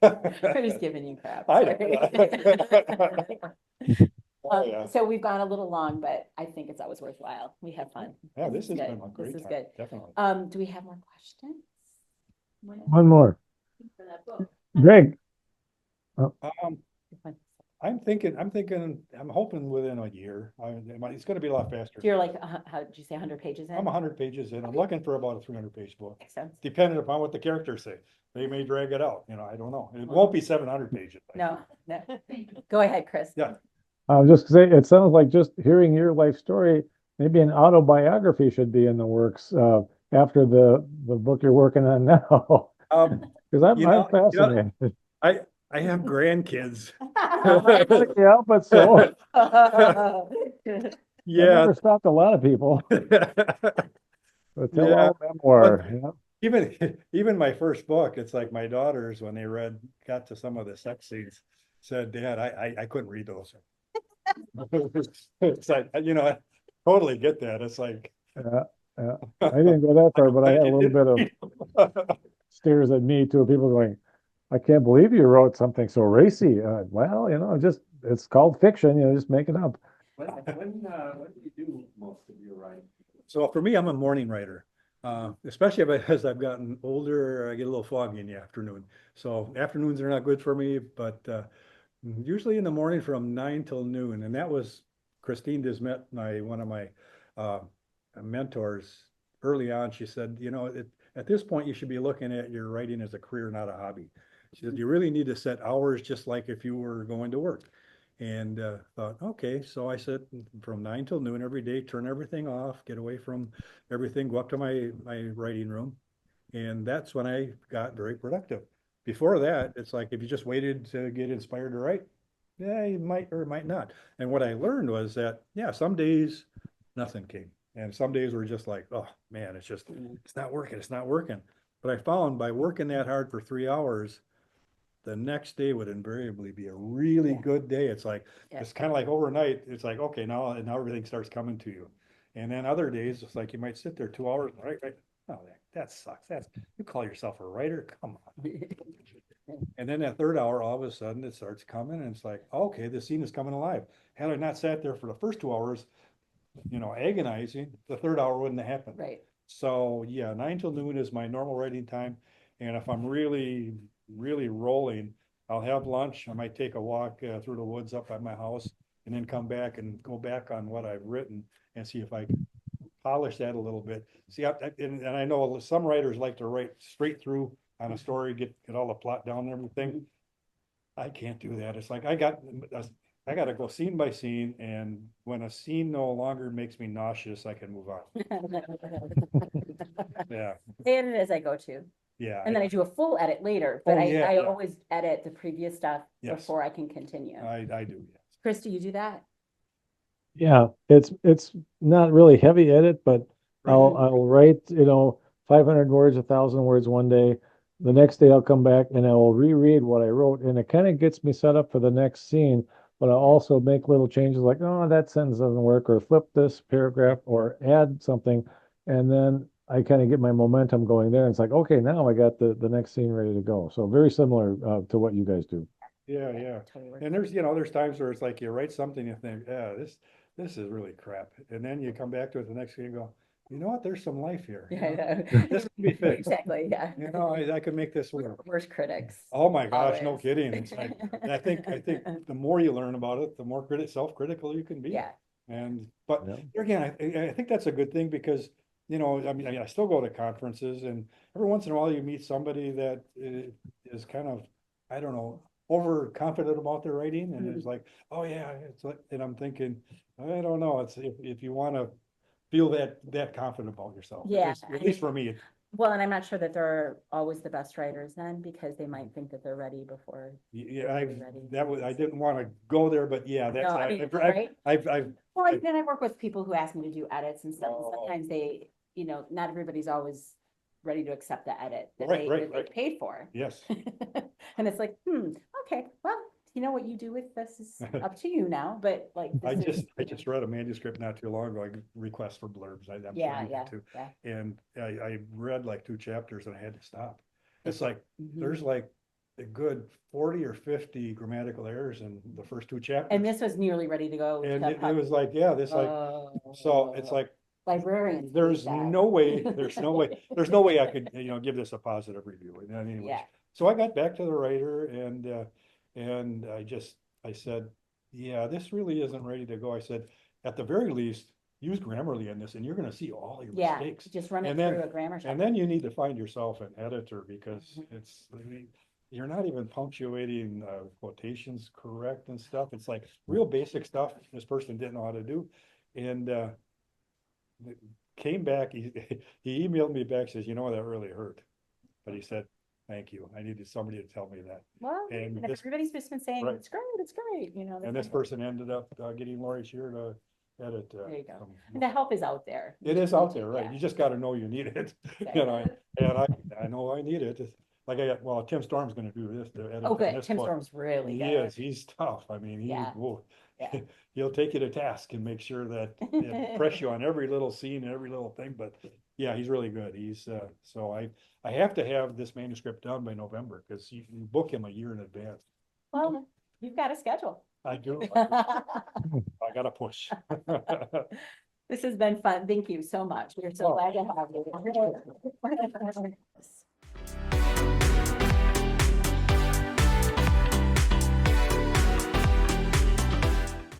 We're just giving you crap. I sorry. Oh, yeah. So we've gone a little long, but I think it's always worthwhile. We have fun. Yeah, this is has good. been a This great is time, good. definitely. Do we have more questions? One more. For that book. Greg, Um, I'm hoping within a year. It's gonna be a lot faster. You're like, how did you say 100 pages in? I'm 100 pages in. I'm looking for about a 300-page book, Makes sense. depending upon what the characters say. They may drag it out, I don't know. It Well- won't be 700 pages. No, no. Go ahead, Chris. Yeah. I was just saying, it sounds like just hearing your life story, maybe an autobiography should be in the works after the book you're working on now. Because I'm fascinated. I have grandkids. Yeah, but so Yeah. never stopped a lot of people. But tell Yeah, all memoir. Yeah. Even my first book, it's like my daughters, when they got to some of the sex scenes, said, Dad, I couldn't read those. It's like, I totally get that. It's like. Yeah, yeah. I didn't go that far, but I had a little bit of stares at me too. People going, I can't believe you wrote something so racy. Well, it's called fiction. Just make it up. When do you do most of your writing? So for me, I'm a morning writer, especially as I've gotten older, I get a little foggy in the afternoon. So afternoons are not good for me, but usually in the morning from 9 till noon. And that was Christine Dismet, one of my mentors early on. She said, at this point, you should be looking at your writing as a career, not a hobby. She said, you really need to set hours just like if you were going to work. And thought, okay, so I said from 9 till noon every day, turn everything off, get away from everything, go up to my writing room. And that's when I got very productive. Before that, it's like if you just waited to get inspired to write, yeah, you might or might not. And what I learned was that, yeah, some days nothing came. And some days were just like, oh man, it's not working, it's not working. But I found by working that hard for 3 hours, the next day would invariably be a really Yeah. good day. It's like, Yeah. it's kind of like overnight. It's like, okay, now everything starts coming to you. And then other days, it's like you might sit there 2 hours, right? Oh, that sucks. You call yourself a writer? Come on. And then that third hour, all of a sudden it starts coming and it's like, okay, the scene is coming alive. Had I not sat there for the first 2 hours, agonizing, the third hour wouldn't have happened. Right. So yeah, 9 till noon is my normal writing time. And if I'm really, really rolling, I'll have lunch. I might take a walk through the woods up at my house and then come back and go back on what I've written and see if I can polish that a little bit. See, and I know some writers like to write straight through on a story, get all the plot down and everything. I can't do that. It's like I got to go scene by scene, and when a scene no longer makes me nauseous, I can move on. Yeah, I edit as I go to, yeah. and then I do a full edit later, but Oh, yeah, I yeah. always edit the previous stuff Yes. before I can continue. I do, yes. Chris, do you do that? Yeah, it's not really heavy edit, but I'll write, 500 words, 1,000 words one day. The next day I'll come back and I will reread what I wrote, and it kind of gets me set up for the next scene. But I'll also make little changes like, oh, that sentence doesn't work, or flip this paragraph, or add something, and then I kind of get my momentum going there. And it's like, okay, now I got the next scene ready to go. So very similar to what you guys do. Yeah, Yeah, yeah. totally works. And there's times where it's like you write something, you think, yeah, this is really crap. And then you come back to it the next day and go, you know what, there's some life here. Yeah, I know. This can be fixed. Exactly, yeah. I could make this work. Worst critics. Oh my gosh, no Always. kidding. It's like, and I think the more you learn about it, the more self-critical you can be. Yeah, But Yeah. there again, I think that's a good thing because, I still go to conferences, and every once in a while you meet somebody that is kind of, I don't know, overconfident about their writing, and it's like, oh yeah, it's like, and I'm thinking, I don't know, it's if you want to feel that confident about yourself. Yeah, At least for me. well, and I'm not sure that they're always the best writers then, because they might think that they're ready before. Yeah, Ready. I didn't want to go there, but yeah, that's, No, I mean, right? I've, Well, and then I work with people who ask me to do edits and stuff, and sometimes they, not everybody's always ready to accept the edit that Right, they right. paid for. yes. And it's like, okay, well, what you do with this is up to you now, but like. I this is, just read a manuscript not too long ago, I request for blurbs. I'm Yeah, trying yeah, to. yeah. And I read like 2 chapters and I had to stop. It's like, Mhm. there's like a good 40 or 50 grammatical errors in the first 2 chapters. And this was nearly ready to go. And to it was like, yeah, this like, so it's like, Librarians. there's hate that. no way I could, give this a positive review. And anyways, Yeah. so I got back to the writer and I said, yeah, this really isn't ready to go. I said, at the very least, use Grammarly in this and you're going to see all your Yeah, mistakes. just run it And then- through a grammar check. And then you need to find yourself an editor because Mhm. you're not even punctuating quotations correct and stuff. It's like real basic stuff this person didn't know how to do. And came back, he emailed me back, says, that really hurt. But he said, thank you. I needed somebody to tell me that. Well, and and this- everybody's just been saying, right. it's great, And this person ended up getting Lori Shear to edit. There you go. some- And the help is out there. It is out there, right? Yeah. You just got to know you need it. Exactly. And I know I need it. Like Tim Storm's going to do this. To edit Oh, good. this Tim book. Storm's really He good. is. He's tough. I mean, Yeah. Yeah. he'll take you to task and make sure that press you on every little scene and every little thing. But yeah, he's really good. He's so I have to have this manuscript done by November because you can book him a year in advance. Well, you've got a schedule. I do. I got to push. This has been fun. Thank you so much. We're so Oh. glad to have you.